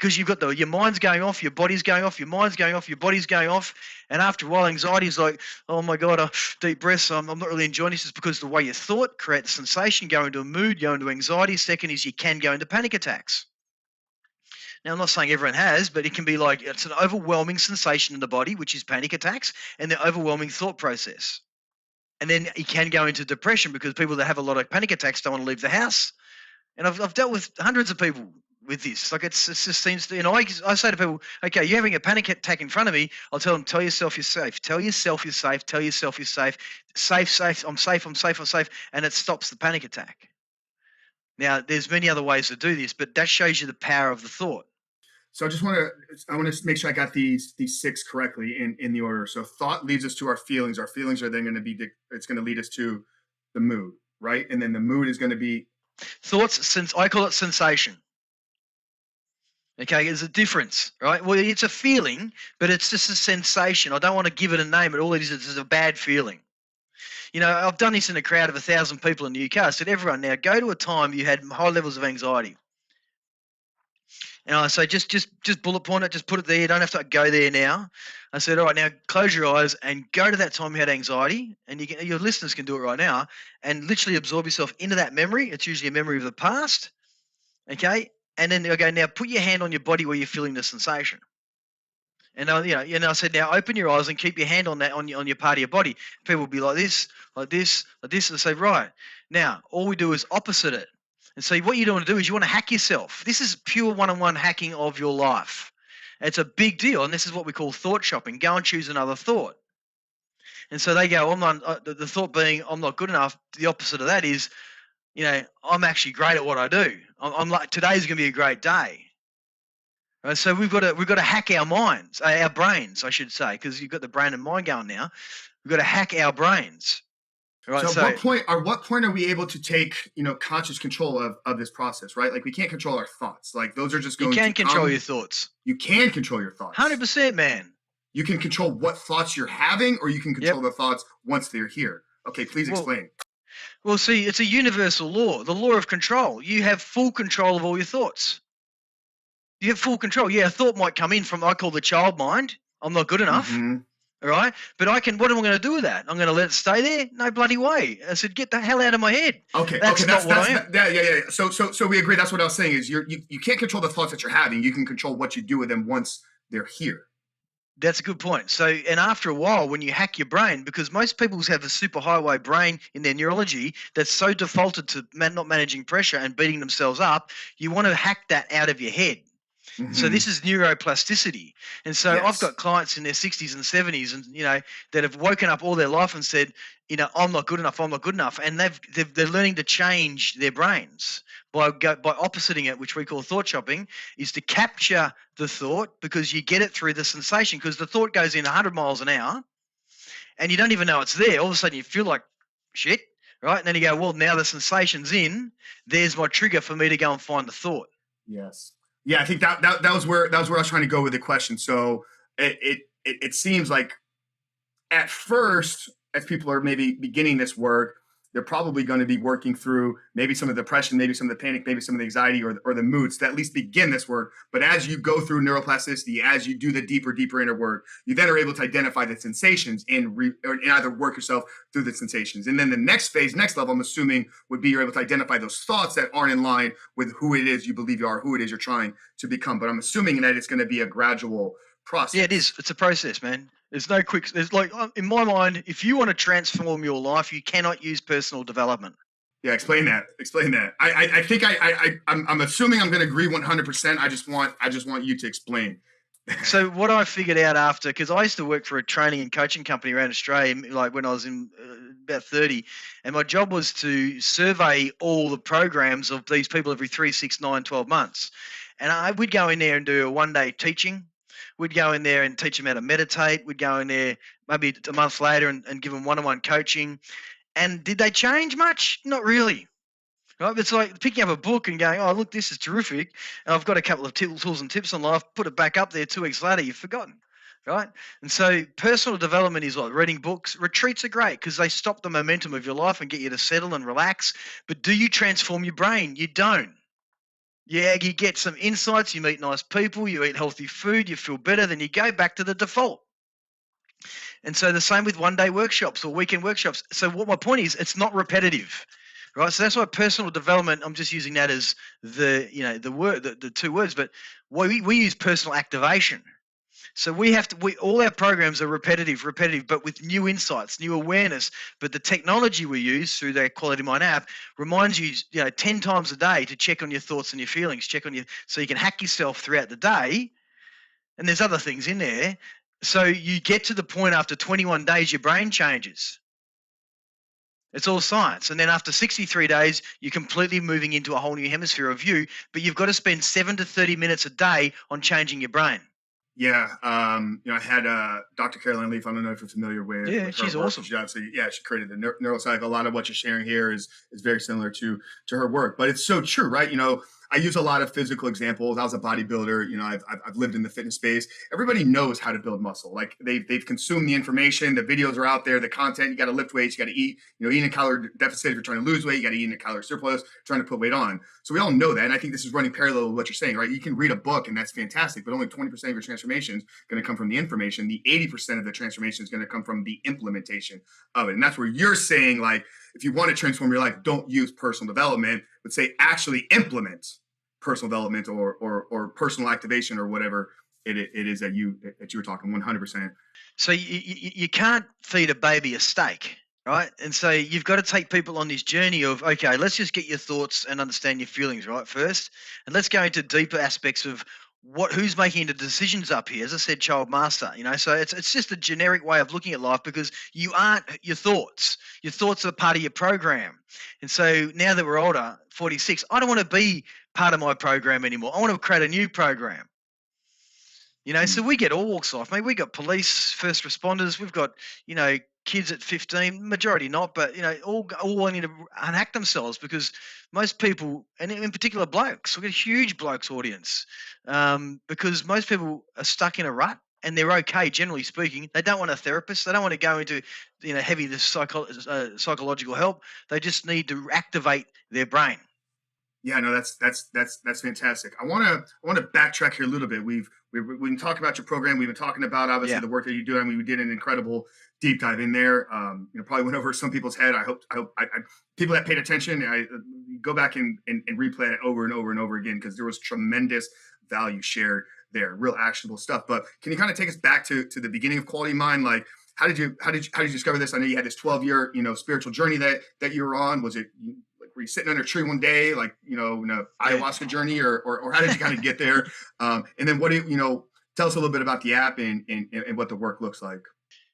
because you've got your mind's going off, your body's going off, your mind's going off, your body's going off. And after a while, anxiety is like, oh my God, deep breaths, I'm not really enjoying this. It's because the way you thought creates a sensation, go into a mood, go into anxiety. Second is you can go into panic attacks. Now, I'm not saying everyone has, but it can be like it's an overwhelming sensation in the body, which is panic attacks, and the overwhelming thought process. And then you can go into depression because people that have a lot of panic attacks don't want to leave the house. And I've dealt with hundreds of people with this. Like it just seems to, I say to people, okay, you're having a panic attack in front of me. I'll tell them, tell yourself you're safe. Tell yourself you're safe. Tell yourself you're safe. Safe, I'm safe, I'm safe, I'm safe. And it stops the panic attack. Now, there's many other ways to do this, but that shows you the power of the thought. So I want to make sure I got these 6 correctly in the order. So thought leads us to our feelings. Our feelings are then going to be, it's going to lead us to the mood, right? And then the mood is going to be thoughts. Since I call it sensation. Okay, there's a difference, right? Well, it's a feeling, but it's just a sensation. I don't want to give it a name, but all it is a bad feeling. I've done this in a crowd of 1,000 people in the UK. I said, everyone, now go to a time you had high levels of anxiety. And I say, just bullet point it, just put it there. You don't have to go there now. I said, all right, now close your eyes and go to that time you had anxiety. And your listeners can do it right now and literally absorb yourself into that memory. It's usually a memory of the past. Okay. And then I go, now put your hand on your body where you're feeling the sensation. And I said, now open your eyes and keep your hand on that on your part of your body. People will be like this, like this, like this. And I say, right. Now, all we do is opposite it. And so what you want to do is you want to hack yourself. This is pure one-on-one hacking of your life. It's a big deal. And this is what we call thought shopping. Go and choose another thought. And so they go, the thought being, I'm not good enough. The opposite of that is, I'm actually great at what I do. I'm like, today's going to be a great day. Right? So we've got to hack our minds, our brains, I should say, because you've got the brain and mind going now. We've got to hack our brains. Right. So So at what point are we able to take, conscious control of this process, right? Like we can't control our thoughts. Like those are just you going to can control your come. thoughts. You can control your thoughts. 100%, man. You can control what thoughts you're having, or you can control Yep. the thoughts once they're here. Okay, please Well, explain. well, see, it's a universal law, the law of control. You have full control of all your thoughts. You have full control. Yeah, a thought might come in from I call the child mind. I'm not good enough. Mm-hmm. All right. But what am I going to do with that? I'm going to let it stay there? No bloody way. I said, get the hell out of my head. Okay. That's not what I am. Yeah. So we agree. That's what I was saying is you can't control the thoughts that you're having. You can control what you do with them once they're here. That's a good point. So, and after a while, when you hack your brain, because most people have a superhighway brain in their neurology that's so defaulted to not managing pressure and beating themselves up, you want to hack that out of your head. Mm-hmm. So this is neuroplasticity. And so Yes. I've got clients in their 60s and 70s and, that have woken up all their life and said, I'm not good enough. And they're learning to change their brains by oppositing it, which we call thought shopping, is to capture the thought because you get it through the sensation, because the thought goes in 100 miles an hour and you don't even know it's there. All of a sudden you feel like shit, right? And then you go, well, now the sensation's in. There's my trigger for me to go and find the thought. Yes. Yeah, I think that was where I was trying to go with the question. So it seems like at first, as people are maybe beginning this work, they're probably going to be working through maybe some of the depression, maybe some of the panic, maybe some of the anxiety or the moods to at least begin this work. But as you go through neuroplasticity, as you do the deeper inner work, you then are able to identify the sensations and either work yourself through the sensations. And then the next level, I'm assuming, would be you're able to identify those thoughts that aren't in line with who it is you believe you are, who it is you're trying to become. But I'm assuming that it's going to be a gradual process. Yeah, it is. It's a process, man. There's no quick. There's like, in my mind, if you want to transform your life, you cannot use personal development. Yeah, explain that. I think I'm assuming I'm going to agree 100%. I just want you to explain. So what I figured out after, because I used to work for a training and coaching company around Australia, like when I was in about 30, and my job was to survey all the programs of these people every 3, 6, 9, 12 months. And we'd go in there and do a one-day teaching. We'd go in there and teach them how to meditate. We'd go in there maybe a month later and give them one-on-one coaching. And did they change much? Not really. Right? It's like picking up a book and going, oh, look, this is terrific. And I've got a couple of tools and tips on life. Put it back up there 2 weeks later, you've forgotten. Right? And so personal development is like reading books. Retreats are great because they stop the momentum of your life and get you to settle and relax. But do you transform your brain? You don't. Yeah, you get some insights, you meet nice people, you eat healthy food, you feel better, then you go back to the default. And so the same with one-day workshops or weekend workshops. So what my point is, it's not repetitive, right? So that's why personal development, I'm just using that as the two words, but we use personal activation. So all our programs are repetitive, but with new insights, new awareness. But the technology we use through the Quality Mind app reminds you, 10 times a day to check on your thoughts and your feelings, so you can hack yourself throughout the day. And there's other things in there. So you get to the point after 21 days, your brain changes. It's all science. And then after 63 days, you're completely moving into a whole new hemisphere of you. But you've got to spend 7 to 30 minutes a day on changing your brain. Yeah, I had Dr. Caroline Leaf. I don't know if you're familiar with. Yeah, with she's work. awesome. She created the neuropsych. A lot of what you're sharing here is very similar to her work, but it's so true, right? I use a lot of physical examples. I was a bodybuilder. I've lived in the fitness space. Everybody knows how to build muscle. Like they've consumed the information. The videos are out there. The content. You got to lift weights. You got to eat. Eat in a calorie deficit if you're trying to lose weight. You got to eat in a calorie surplus trying to put weight on. So we all know that, and I think this is running parallel with what you're saying, right? You can read a book, and that's fantastic, but only 20% of your transformation is going to come from the information. The 80% of the transformation is going to come from the implementation of it, and that's where you're saying, like, if you want to transform your life, don't use personal development, but say actually implement personal development or personal activation or whatever it is that you were talking 100%. So you can't feed a baby a steak, right? And so you've got to take people on this journey of, okay, let's just get your thoughts and understand your feelings right first, and let's go into deeper aspects of who's making the decisions up here. As I said, child master, so it's just a generic way of looking at life because you aren't your thoughts. Your thoughts are part of your program. And so now that we're older, 46, I don't want to be part of my program anymore. I want to create a new program. So we get all walks of life. Mate, we got police, first responders. We've got, kids at 15, majority not, but all wanting to unhack themselves because most people, and in particular blokes, we've got a huge blokes audience, because most people are stuck in a rut and they're okay, generally speaking. They don't want a therapist. They don't want to go into heavy psychological help. They just need to activate their brain. Yeah, no, that's fantastic. I want to backtrack here a little bit. We've been talking about your program. We've been talking about obviously Yeah. the work that you do. I mean, we did an incredible deep dive in there. Probably went over some people's head. I hope people that paid attention. I go back and replay it over and over and over again because there was tremendous value shared there, real actionable stuff. But can you kind of take us back to the beginning of Quality Mind? Like, how did you discover this? I know you had this 12-year spiritual journey that you were on. Was it were you sitting under a tree one day, like, in a ayahuasca journey, or how did you kind of get there? And then what do tell us a little bit about the app and what the work looks like.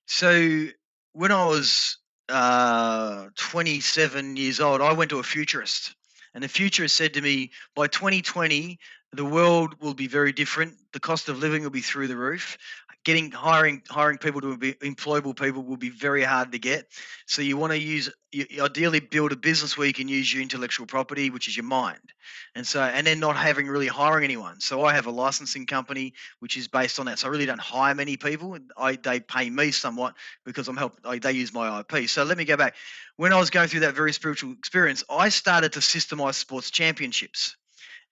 So when I was 27 years old, I went to a futurist, and the futurist said to me, by 2020, the world will be very different. The cost of living will be through the roof. Hiring people to be employable people will be very hard to get. So you want to ideally build a business where you can use your intellectual property, which is your mind, and then not hiring anyone. So I have a licensing company which is based on that. So I really don't hire many people. They pay me somewhat because they use my IP. So let me go back. When I was going through that very spiritual experience, I started to systemize sports championships.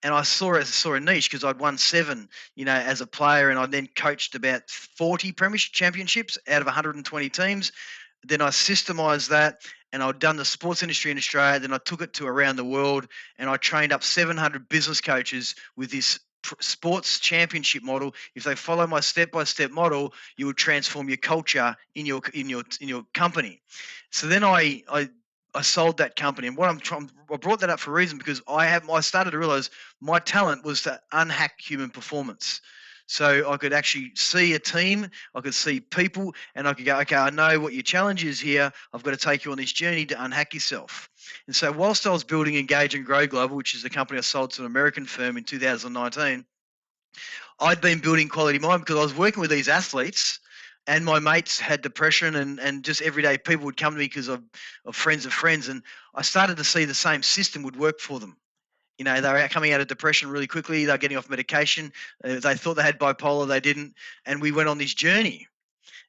And I saw a niche because I'd won 7, as a player, and I then coached about 40 premiership championships out of 120 teams. Then I systemized that, and I'd done the sports industry in Australia. Then I took it to around the world, and I trained up 700 business coaches with this sports championship model. If they follow my step-by-step model, you will transform your culture in your company. So then I sold that company, and I brought that up for a reason because I started to realize my talent was to unhack human performance. So I could actually see a team, I could see people, and I could go, okay, I know what your challenge is here. I've got to take you on this journey to unhack yourself. And so whilst I was building Engage and Grow Global, which is the company I sold to an American firm in 2019, I'd been building Quality Mind because I was working with these athletes, and my mates had depression, and just everyday people would come to me because of friends of friends, and I started to see the same system would work for them. They were coming out of depression really quickly. They were getting off medication. They thought they had bipolar. They didn't. And we went on this journey.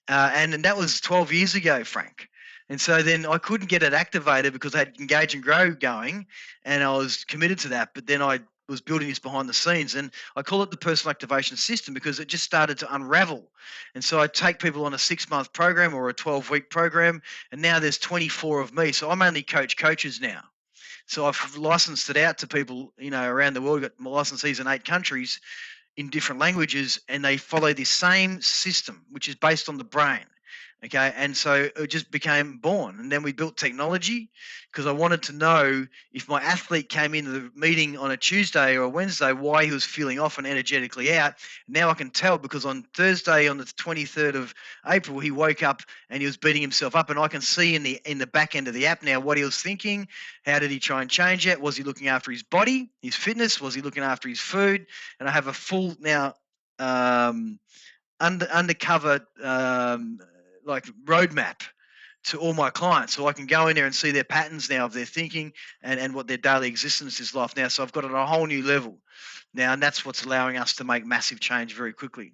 And that was 12 years ago, Frank. And so then I couldn't get it activated because I had Engage and Grow going, and I was committed to that. But then I was building this behind the scenes, and I call it the personal activation system because it just started to unravel. And so I take people on a 6-month program or a 12-week program, and now there's 24 of me. So I'm only coaches now. So I've licensed it out to people, around the world. We've got licensees in 8 countries in different languages, and they follow this same system, which is based on the brain. Okay, and so it just became born, and then we built technology because I wanted to know if my athlete came into the meeting on a Tuesday or a Wednesday why he was feeling off and energetically out. Now I can tell because on Thursday, on the 23rd of April, he woke up and he was beating himself up, and I can see in the back end of the app now what he was thinking. How did he try and change it? Was he looking after his body, his fitness? Was he looking after his food? And I have a full now undercover like roadmap to all my clients, so I can go in there and see their patterns now of their thinking and what their daily existence is like now. So I've got it on a whole new level now, and that's what's allowing us to make massive change very quickly.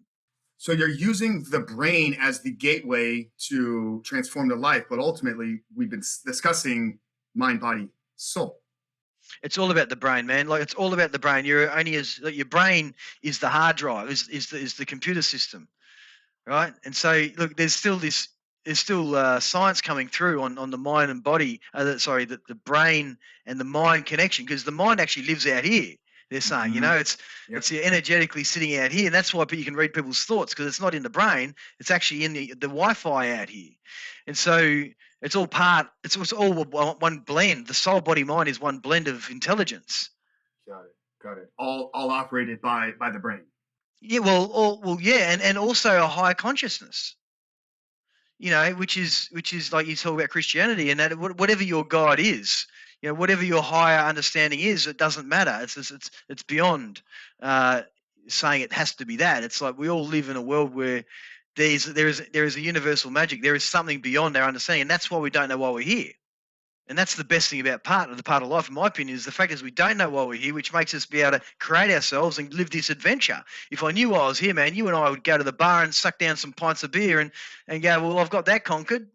So you're using the brain as the gateway to transform the life, but ultimately we've been discussing mind, body, soul. It's all about the brain, man. Like, it's all about the brain. Your brain is the hard drive, is the computer system, right? And so look, there's still science coming through on the mind and body. The brain and the mind connection, because the mind actually lives out here. They're saying, it's energetically sitting out here, and that's why you can read people's thoughts because it's not in the brain. It's actually in the Wi-Fi out here, and so it's all all one blend. The soul, body, mind is one blend of intelligence. Got it. All operated by the brain. Yeah, yeah, and also a higher consciousness. Which is like you talk about Christianity, and that whatever your God is, whatever your higher understanding is, it doesn't matter. It's beyond saying it has to be that. It's like we all live in a world where there is a universal magic. There is something beyond our understanding, and that's why we don't know why we're here. And that's the best thing about part of life, in my opinion, is the fact is we don't know why we're here, which makes us be able to create ourselves and live this adventure. If I knew why I was here, man, you and I would go to the bar and suck down some pints of beer and go, well, I've got that conquered.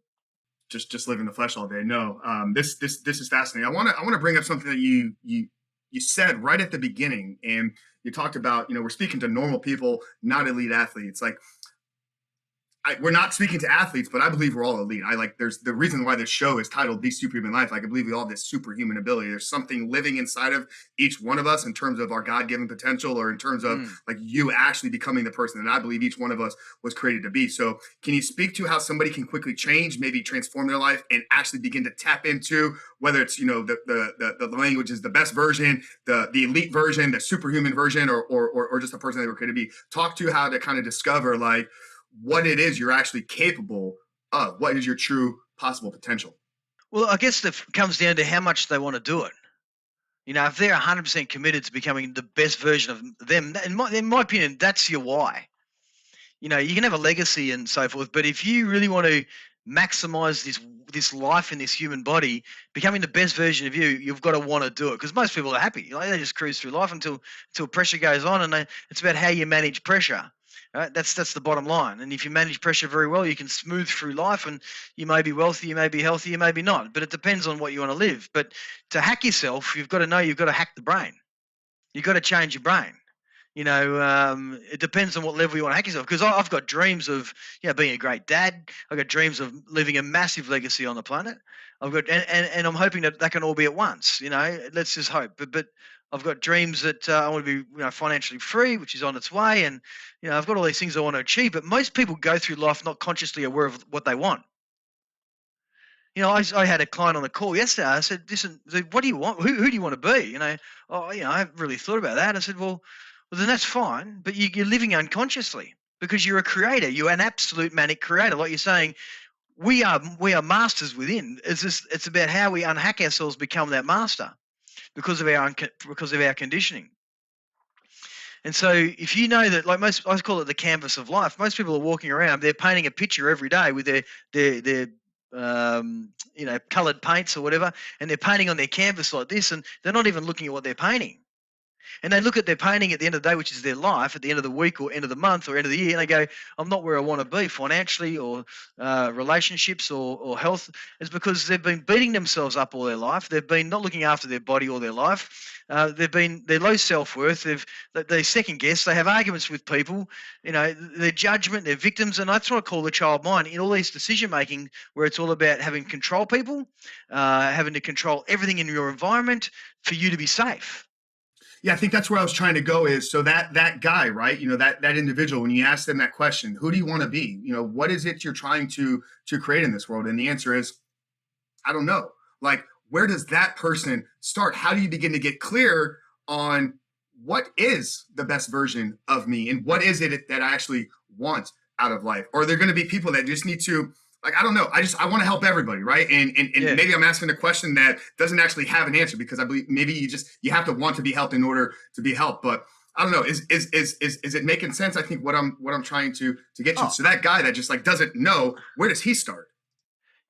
Just live in the flesh all day. No, this is fascinating. I want to bring up something that you said right at the beginning, and you talked about, we're speaking to normal people, not elite athletes. Like, we're not speaking to athletes, but I believe we're all elite. There's the reason why this show is titled The Superhuman Life. I believe we all have this superhuman ability. There's something living inside of each one of us in terms of our God-given potential, or in terms of like you actually becoming the person that I believe each one of us was created to be. So can you speak to how somebody can quickly change, maybe transform their life, and actually begin to tap into, whether it's, the language is the best version, the elite version, the superhuman version, or just the person they were created to be? Talk to how to kind of discover like what it is you're actually capable of. What is your true possible potential? Well, I guess it comes down to how much they want to do it. If they're 100% committed to becoming the best version of them, in my opinion, that's your why. You can have a legacy and so forth, but if you really want to maximize this life in this human body, becoming the best version of you, you've got to want to do it. Because most people are happy. They just cruise through life until pressure goes on, and it's about how you manage pressure. Right? That's the bottom line. And if you manage pressure very well, you can smooth through life, and you may be wealthy, you may be healthy, you may be not. But it depends on what you want to live. But to hack yourself, you've got to know you've got to hack the brain. You've got to change your brain. It depends on what level you want to hack yourself. Because I've got dreams of being a great dad. I've got dreams of leaving a massive legacy on the planet. I've got and I'm hoping that can all be at once. Let's just hope. But I've got dreams that I want to be financially free, which is on its way, and I've got all these things I want to achieve. But most people go through life not consciously aware of what they want. I had a client on the call yesterday. I said, "Listen, what do you want? Who do you want to be?" I haven't really thought about that. I said, "Well, then that's fine, but you're living unconsciously because you're a creator. You're an absolute manic creator, like you're saying." We are masters within. It's about how we unhack ourselves, become that master, because of our conditioning. And so if you know that, like I call it the canvas of life. Most people are walking around, they're painting a picture every day with their coloured paints or whatever, and they're painting on their canvas like this, and they're not even looking at what they're painting. And they look at their painting at the end of the day, which is their life, at the end of the week or end of the month or end of the year, and they go, I'm not where I want to be financially or relationships or health. It's because they've been beating themselves up all their life. They've been not looking after their body all their life. They're low self-worth. They second guess. They have arguments with people. Their judgment, they're victims. And that's what I call the child mind in all these decision-making, where it's all about having control people, having to control everything in your environment for you to be safe. Yeah, I think that's where I was trying to go is, so that guy, right? That individual, when you ask them that question, who do you want to be? What is it you're trying to create in this world? And the answer is, I don't know. Like, where does that person start? How do you begin to get clear on what is the best version of me, and what is it that I actually want out of life? Or are there going to be people that just need to, like, I don't know. I want to help everybody, right? And Yeah. Maybe I'm asking a question that doesn't actually have an answer, because I believe maybe you have to want to be helped in order to be helped. But I don't know. Is it making sense? I think what I'm trying to get to. So that guy that just like doesn't know, where does he start?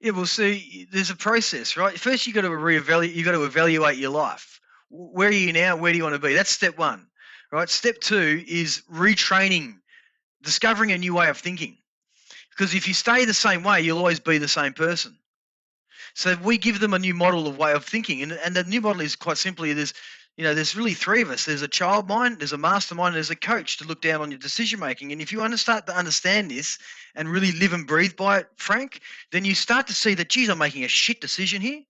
Yeah, well, see, there's a process, right? First, you got to evaluate your life. Where are you now? Where do you want to be? That's step one, right? Step two is retraining, discovering a new way of thinking. Because if you stay the same way, you'll always be the same person. So we give them a new model of way of thinking, and the new model is quite simply there's really three of us. There's a child mind, there's a mastermind, and there's a coach to look down on your decision making. And if you start to understand this and really live and breathe by it, Frank, then you start to see that, geez, I'm making a shit decision here.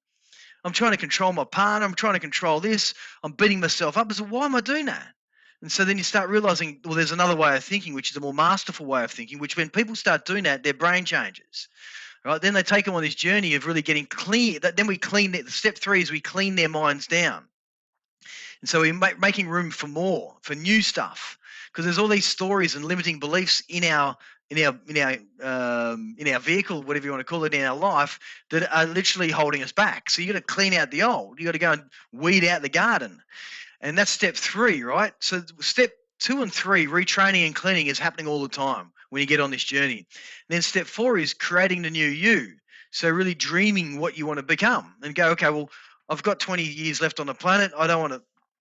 I'm trying to control my partner. I'm trying to control this. I'm beating myself up. So why am I doing that? And so then you start realizing, well, there's another way of thinking, which is a more masterful way of thinking, which when people start doing that, their brain changes. Right? Then they take them on this journey of really getting clear. Then we clean step three is we clean their minds down. And so we're making room for more, for new stuff, because there's all these stories and limiting beliefs in our vehicle, whatever you want to call it, in our life, that are literally holding us back. So you got to clean out the old. You got to go and weed out the garden. And that's step three, right? So step 2 and 3, retraining and cleaning, is happening all the time. when you get on this journey. And then step 4 is creating the new you. So really dreaming what you want to become and go, okay, well, I've got 20 years left on the planet. I don't want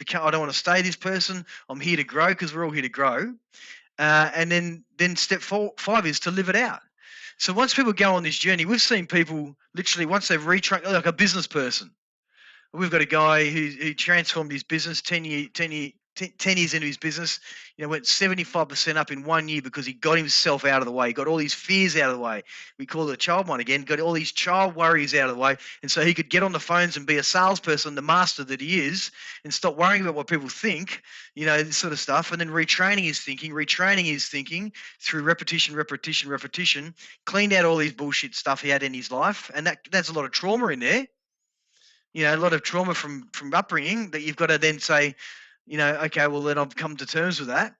to stay this person. I'm here to grow, because we're all here to grow. And then step 5 is to live it out. So once people go on this journey, we've seen people literally, once they've retrained, like a business person. We've got a guy who transformed his business 10 years into his business, went 75% up in 1 year because he got himself out of the way. He got all his fears out of the way. We call it a child mind again, got all these child worries out of the way. And so he could get on the phones and be a salesperson, the master that he is, and stop worrying about what people think, this sort of stuff. And then retraining his thinking through repetition, cleaned out all these bullshit stuff he had in his life. And that's a lot of trauma in there. A lot of trauma from upbringing that you've got to then say, okay, well, then I've come to terms with that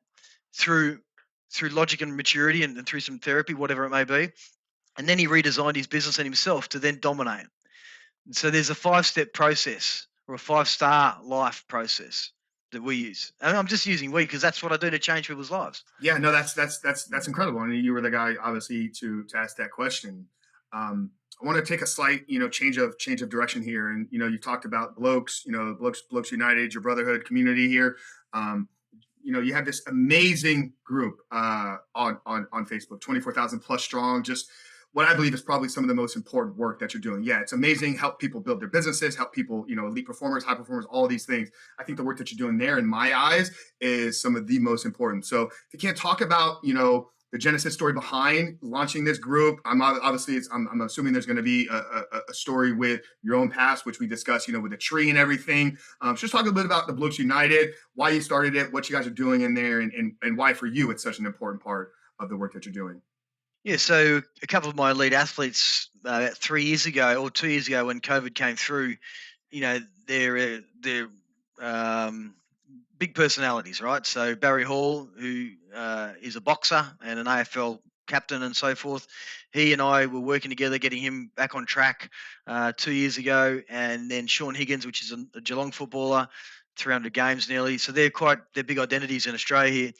through logic and maturity and through some therapy, whatever it may be. And then he redesigned his business and himself to then dominate. And so there's a 5-step process, or a 5-star life process that we use. And I'm just using we because that's what I do to change people's lives. Yeah, no, that's incredible. I mean, you were the guy, obviously, to ask that question. I want to take a slight, change of direction here. And, you talked about Blokes, Blokes United, your brotherhood community here. You have this amazing group on Facebook, 24,000 plus strong, just what I believe is probably some of the most important work that you're doing. Yeah, it's amazing. Help people build their businesses, help people, elite performers, high performers, all these things. I think the work that you're doing there, in my eyes, is some of the most important. So if you can't talk about, the genesis story behind launching this group, I'm assuming there's going to be a story with your own past, which we discussed, with the tree and everything. Just talk a bit about the Blokes United, why you started it, what you guys are doing in there, and why for you it's such an important part of the work that you're doing. Yeah, so a couple of my elite athletes about 3 years ago or 2 years ago, when COVID came through, they're big personalities, right? So Barry Hall, who is a boxer and an AFL captain and so forth, he and I were working together, getting him back on track 2 years ago. And then Sean Higgins, which is a Geelong footballer, 300 games nearly. So they're big identities in Australia here.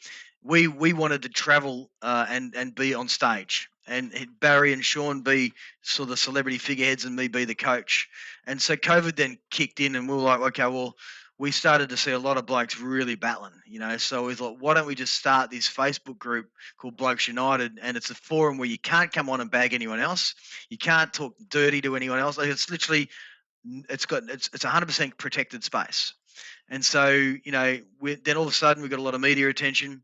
We wanted to travel and be on stage, and Barry and Sean be sort of the celebrity figureheads and me be the coach. And so COVID then kicked in, and we were like, okay, well, we started to see a lot of blokes really battling, So we thought, why don't we just start this Facebook group called Blokes United? And it's a forum where you can't come on and bag anyone else. You can't talk dirty to anyone else. Like, it's literally, it's 100% protected space. And so, then all of a sudden we got a lot of media attention.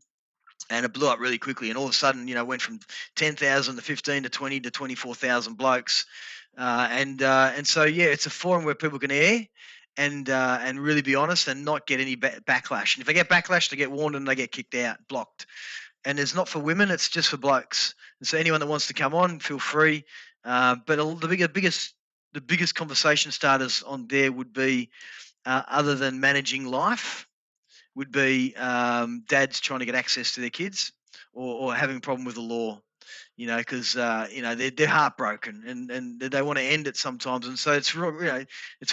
And it blew up really quickly. And all of a sudden, went from 10,000 to 15 to 20 to 24,000 blokes. And so, yeah, it's a forum where people can air and really be honest and not get any backlash. And if they get backlash, they get warned and they get kicked out, blocked. And it's not for women; it's just for blokes. And so, anyone that wants to come on, feel free. But the biggest conversation starters on there would be, other than managing life, would be dads trying to get access to their kids, or having a problem with the law, because they're heartbroken and they want to end it sometimes. And so it's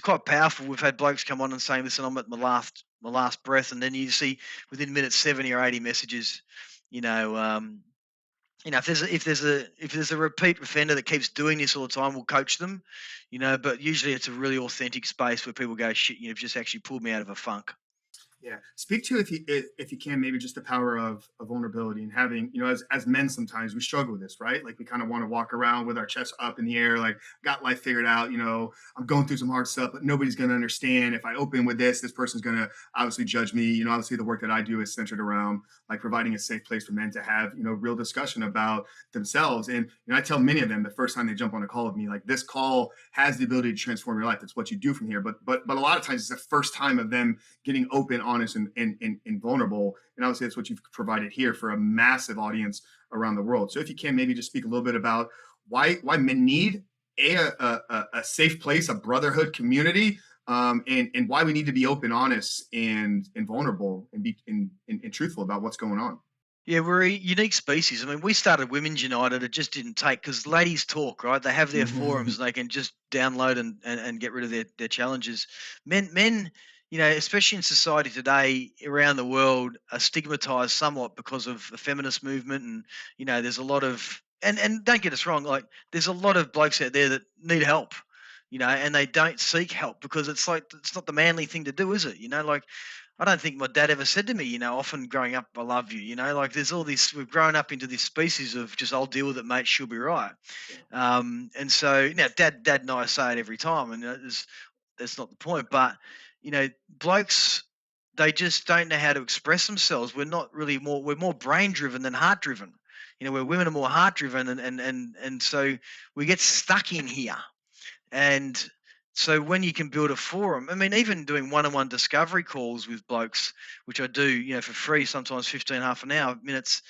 quite powerful. We've had blokes come on and saying, "Listen, I'm at my last breath," and then you see within minutes 70 or 80 messages. If there's a repeat offender that keeps doing this all the time, we'll coach them. But usually it's a really authentic space where people go, "Shit, you've just actually pulled me out of a funk." Yeah. Speak to, if you can, maybe just the power of vulnerability, and having, as men, sometimes we struggle with this, right? Like, we kind of want to walk around with our chest up in the air, like, got life figured out, I'm going through some hard stuff, but nobody's going to understand. If I open with this person's going to obviously judge me. Obviously the work that I do is centered around, like, providing a safe place for men to have, real discussion about themselves. And, I tell many of them the first time they jump on a call with me, like, this call has the ability to transform your life. That's what you do from here. But a lot of times it's the first time of them getting open, honest, and vulnerable. And obviously that's what you've provided here for a massive audience around the world. So if you can, maybe just speak a little bit about why men need a safe place, a brotherhood community, and why we need to be open, honest, and vulnerable, and be and truthful about what's going on. Yeah, we're a unique species. I mean, we started Women's United. It just didn't take, because ladies talk, right? They have their forums. And they can just download and get rid of their challenges. Men, especially in society today around the world, are stigmatized somewhat because of the feminist movement. And, there's a lot of, and don't get us wrong, like, there's a lot of blokes out there that need help, and they don't seek help because it's like, it's not the manly thing to do, is it? Like, I don't think my dad ever said to me, often growing up, I love you, like, there's all this, we've grown up into this species of just, I'll deal with it, mate, she'll be right. Yeah. And so, dad and I say it every time, and that's not the point. But blokes, they just don't know how to express themselves. We're more brain driven than heart driven. Where women are more heart driven, and so we get stuck in here. And so when you can build a forum, I mean, even doing one-on-one discovery calls with blokes, which I do, for free, sometimes 15, half an hour minutes,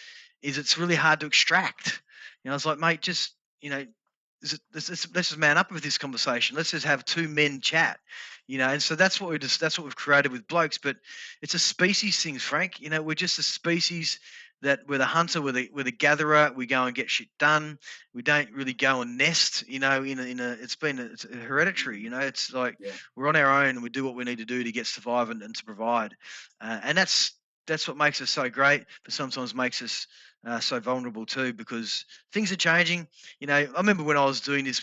it's really hard to extract. I was like, mate, just, let's just man up with this conversation. Let's just have two men chat, And so that's what we've created with blokes. But it's a species thing, Frank. We're just a species that we're the hunter, we're the gatherer. We go and get shit done. We don't really go and nest. It's hereditary. It's like Yeah. we're on our own and we do what we need to do to get survive and to provide. And that's what makes us so great, but sometimes makes us so vulnerable too, because things are changing. I remember when I was doing this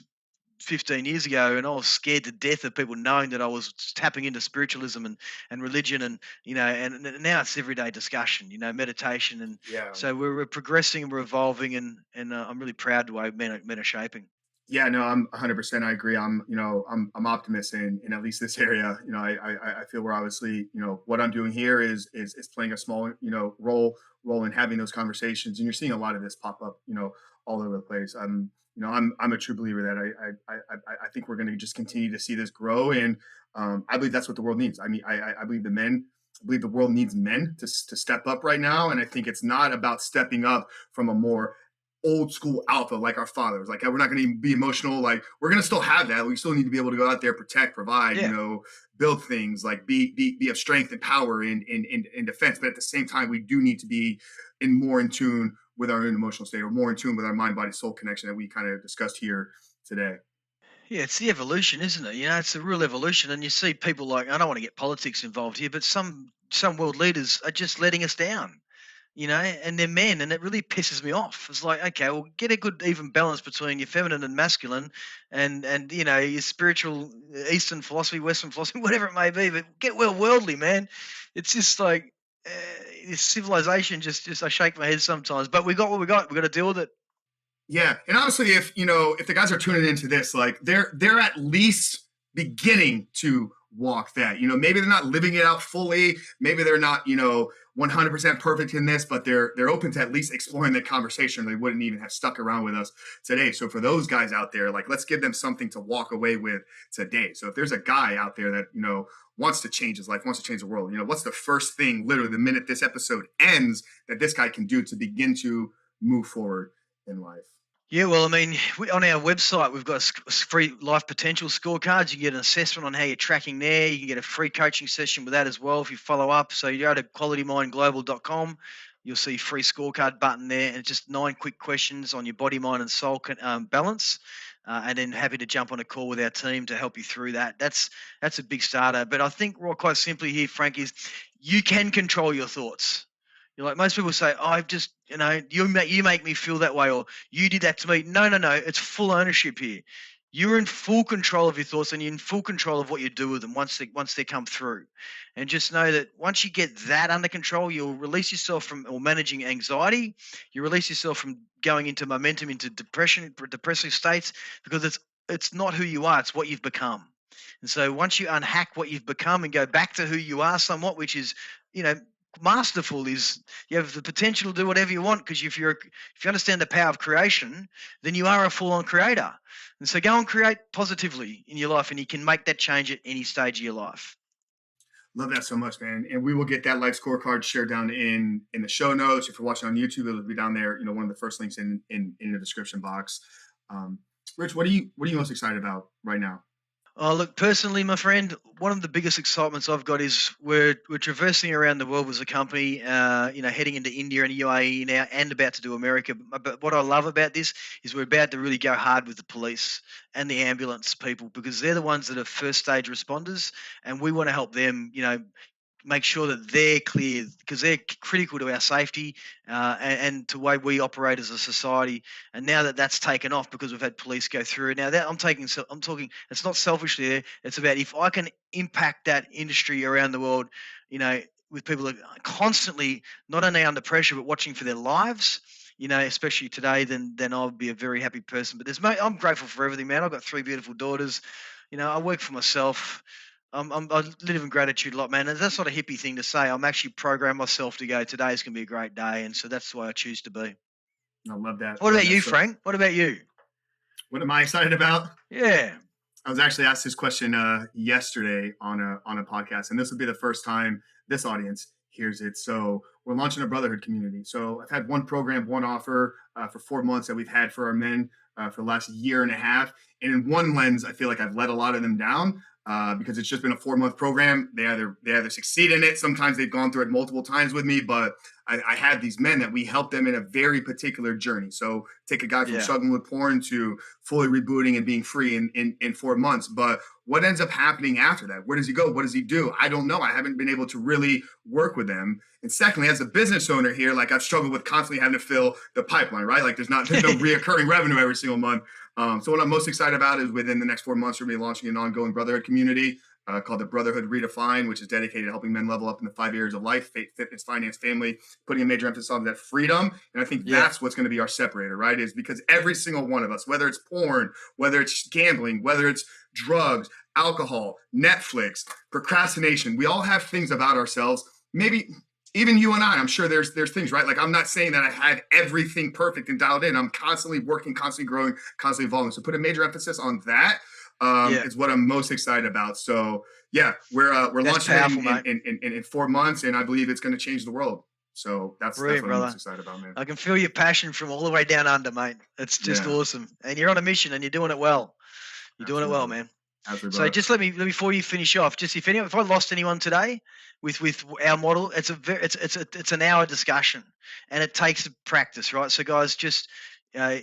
15 years ago, and I was scared to death of people knowing that I was tapping into spiritualism and religion, and now it's everyday discussion, meditation. And Yeah. so we're progressing and we're evolving, and I'm really proud the way men are shaping. Yeah, no, I'm 100%. I agree. I'm optimist in at least this area. I feel we're obviously, what I'm doing here is playing a small, role in having those conversations, and you're seeing a lot of this pop up, all over the place. I'm a true believer that I think we're going to just continue to see this grow, and I believe that's what the world needs. I mean, I believe I believe the world needs men to step up right now, and I think it's not about stepping up from a more old school alpha like our fathers. Like, we're not going to be emotional. Like, we're going to still have that. We still need to be able to go out there, protect, provide, Yeah. build things, like be of strength and power in defense. But at the same time, we do need to be more in tune with our own emotional state, or more in tune with our mind, body, soul connection that we kind of discussed here today. Yeah, it's the evolution, isn't it? It's the real evolution. And you see people like, I don't want to get politics involved here, but some world leaders are just letting us down, and they're men, and it really pisses me off. It's like, okay, well, get a good even balance between your feminine and masculine, and your spiritual, Eastern philosophy, Western philosophy, whatever it may be. But get well worldly, man. It's just like this civilization. Just I shake my head sometimes. But we got what we got. We got to deal with it. Yeah, and honestly, if the guys are tuning into this, like, they're at least beginning to walk that. Maybe they're not living it out fully. Maybe they're not 100% perfect in this, but they're open to at least exploring the conversation. They wouldn't even have stuck around with us today. So for those guys out there, like, let's give them something to walk away with today. So if there's a guy out there that wants to change his life, wants to change the world, what's the first thing, literally the minute this episode ends, that this guy can do to begin to move forward in life? Yeah, well, I mean, on our website, we've got free life potential scorecards. You get an assessment on how you're tracking there. You can get a free coaching session with that as well if you follow up. So you go to qualitymindglobal.com. You'll see free scorecard button there, and it's just 9 quick questions on your body, mind, and soul balance. And then happy to jump on a call with our team to help you through that. That's a big starter. But I think quite simply here, Frank, is you can control your thoughts. Like, most people say, oh, I've just, you make me feel that way, or you did that to me. No. It's full ownership here. You're in full control of your thoughts, and you're in full control of what you do with them once they come through. And just know that once you get that under control, you'll release yourself from or managing anxiety. You release yourself from going into momentum, into depressive states, because it's not who you are, it's what you've become. And so once you unhack what you've become and go back to who you are somewhat, which is, masterful, is you have the potential to do whatever you want, because if you understand the power of creation, then you are a full-on creator. And so go and create positively in your life, and you can make that change at any stage of your life. Love that so much, man. And we will get that life scorecard shared down in the show notes. If you're watching on YouTube, it'll be down there, one of the first links in the description box. Rich, what are you most excited about right now? Oh, look, personally, my friend, one of the biggest excitements I've got is we're traversing around the world as a company, heading into India and UAE now and about to do America. But what I love about this is we're about to really go hard with the police and the ambulance people because they're the ones that are first stage responders, and we want to help them, make sure that they're clear because they're critical to our safety and to the way we operate as a society. And now that that's taken off because we've had police go through. Now that I'm talking. It's not selfishly there. It's about if I can impact that industry around the world, with people that are constantly not only under pressure but watching for their lives. Especially today, then I'll be a very happy person. But I'm grateful for everything, man. I've got 3 beautiful daughters. I work for myself. I live in gratitude a lot, man. And that's not a hippie thing to say. I'm actually programmed myself to go, today's going to be a great day. And so that's the way I choose to be. I love that. What about you, Frank? What about you? What am I excited about? Yeah. I was actually asked this question yesterday on a podcast, and this will be the first time this audience hears it. So we're launching a brotherhood community. So I've had one program, one offer for 4 months that we've had for our men for the last year and a half. And in one lens, I feel like I've let a lot of them down because it's just been a 4-month program. They either succeed in it. Sometimes they've gone through it multiple times with me, but I had these men that we help them in a very particular journey. So take a guy from struggling with porn to fully rebooting and being free in 4 months. But what ends up happening after that? Where does he go? What does he do? I don't know. I haven't been able to really work with them. And secondly, as a business owner here, like I've struggled with constantly having to fill the pipeline, right? Like there's no reoccurring revenue every single month. So what I'm most excited about is within the next 4 months, we're going to be launching an ongoing brotherhood community called the Brotherhood Redefined, which is dedicated to helping men level up in the 5 areas of life: faith, fitness, finance, family, putting a major emphasis on that freedom. And I think that's what's going to be our separator, right? Is because every single one of us, whether it's porn, whether it's gambling, whether it's drugs, alcohol, Netflix, procrastination, we all have things about ourselves. Maybe even you and I'm sure there's things, right? Like I'm not saying that I had everything perfect and dialed in. I'm constantly working, constantly growing, constantly evolving. So put a major emphasis on that. Is what I'm most excited about. So yeah, we're launching in 4 months, and I believe it's going to change the world. So that's what I'm most excited about, man. I can feel your passion from all the way down under, mate. It's just awesome, and you're on a mission, and you're doing it well. You're doing it well, man. Absolutely, so just let me before you finish off, just if I lost anyone today with our model, it's an hour discussion, and it takes practice, right? So guys, just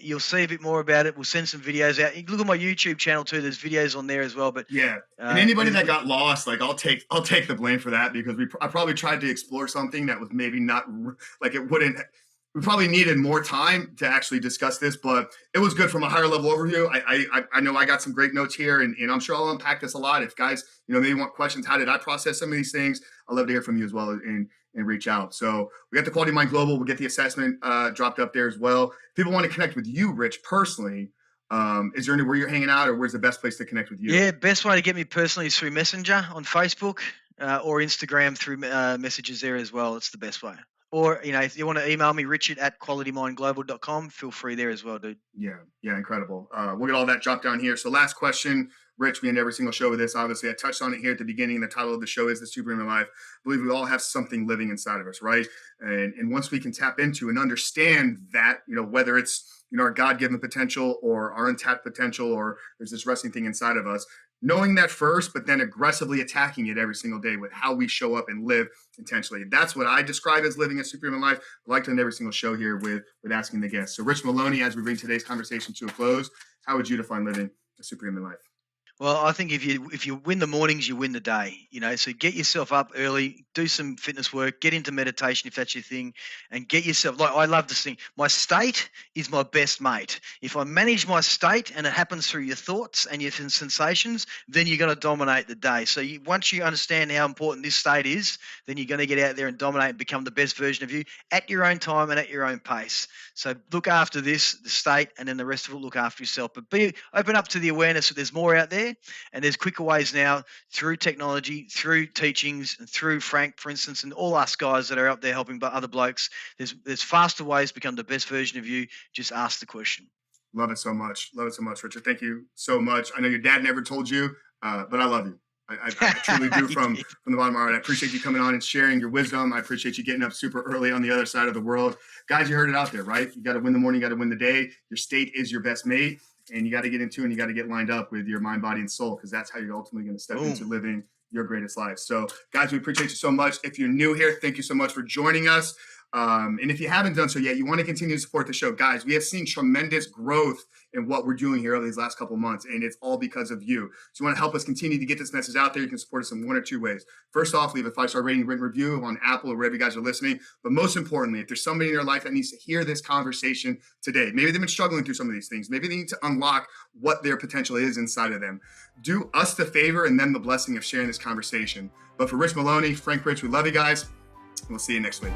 you'll see a bit more about it. We'll send some videos out. You can look at my YouTube channel too. There's videos on there as well. But and anybody that got lost, like I'll take the blame for that because I probably tried to explore something that was maybe not like it wouldn't. We probably needed more time to actually discuss this, but it was good from a higher level overview. I know I got some great notes here, and I'm sure I'll unpack this a lot. If guys, maybe want questions, how did I process some of these things? I'd love to hear from you as well and reach out. So we got the Quality Mind Global. We'll get the assessment dropped up there as well. If people want to connect with you, Rich, personally, is there anywhere you're hanging out, or where's the best place to connect with you? Yeah, best way to get me personally is through Messenger on Facebook or Instagram through messages there as well. It's the best way. Or, if you want to email me, richard@qualitymindglobal.com, feel free there as well, dude. Yeah, incredible. We'll get all that dropped down here. So last question, Rich, we end every single show with this. Obviously, I touched on it here at the beginning. The title of the show is The Superhuman Life. I believe we all have something living inside of us, right? And once we can tap into and understand that, whether it's, our God-given potential or our untapped potential, or there's this resting thing inside of us, knowing that first, but then aggressively attacking it every single day with how we show up and live intentionally. That's what I describe as living a superhuman life. I like to end every single show here with asking the guests. So Rich Maloney, as we bring today's conversation to a close, how would you define living a superhuman life? Well, I think if you win the mornings, you win the day. So get yourself up early, do some fitness work, get into meditation if that's your thing, and get yourself. Like I love this thing. My state is my best mate. If I manage my state and it happens through your thoughts and your sensations, then you're going to dominate the day. So once you understand how important this state is, then you're going to get out there and dominate and become the best version of you at your own time and at your own pace. So look after the state, and then the rest of it, look after yourself. But open up to the awareness that there's more out there. And there's quicker ways now through technology, through teachings, and through Frank, for instance, and all us guys that are out there helping other blokes. There's faster ways to become the best version of you. Just ask the question. Love it so much. Richard. Thank you so much. I know your dad never told you, but I love you. I truly do from the bottom of my heart. I appreciate you coming on and sharing your wisdom. I appreciate you getting up super early on the other side of the world. Guys, you heard it out there, right? You got to win the morning, you got to win the day. Your state is your best mate. And you got to get into and you got to get lined up with your mind, body, and soul, because that's how you're ultimately going to step into living your greatest life. So, guys, we appreciate you so much. If you're new here, thank you so much for joining us. And if you haven't done so yet, you want to continue to support the show. Guys, we have seen tremendous growth in what we're doing here over these last couple of months, and it's all because of you. So you want to help us continue to get this message out there, you can support us in one or two ways. First off, leave a 5-star rating, written review on Apple or wherever you guys are listening. But most importantly, if there's somebody in your life that needs to hear this conversation today, maybe they've been struggling through some of these things, maybe they need to unlock what their potential is inside of them, do us the favor and them the blessing of sharing this conversation. But for Rich Maloney, Frank Rich, we love you guys. We'll see you next week.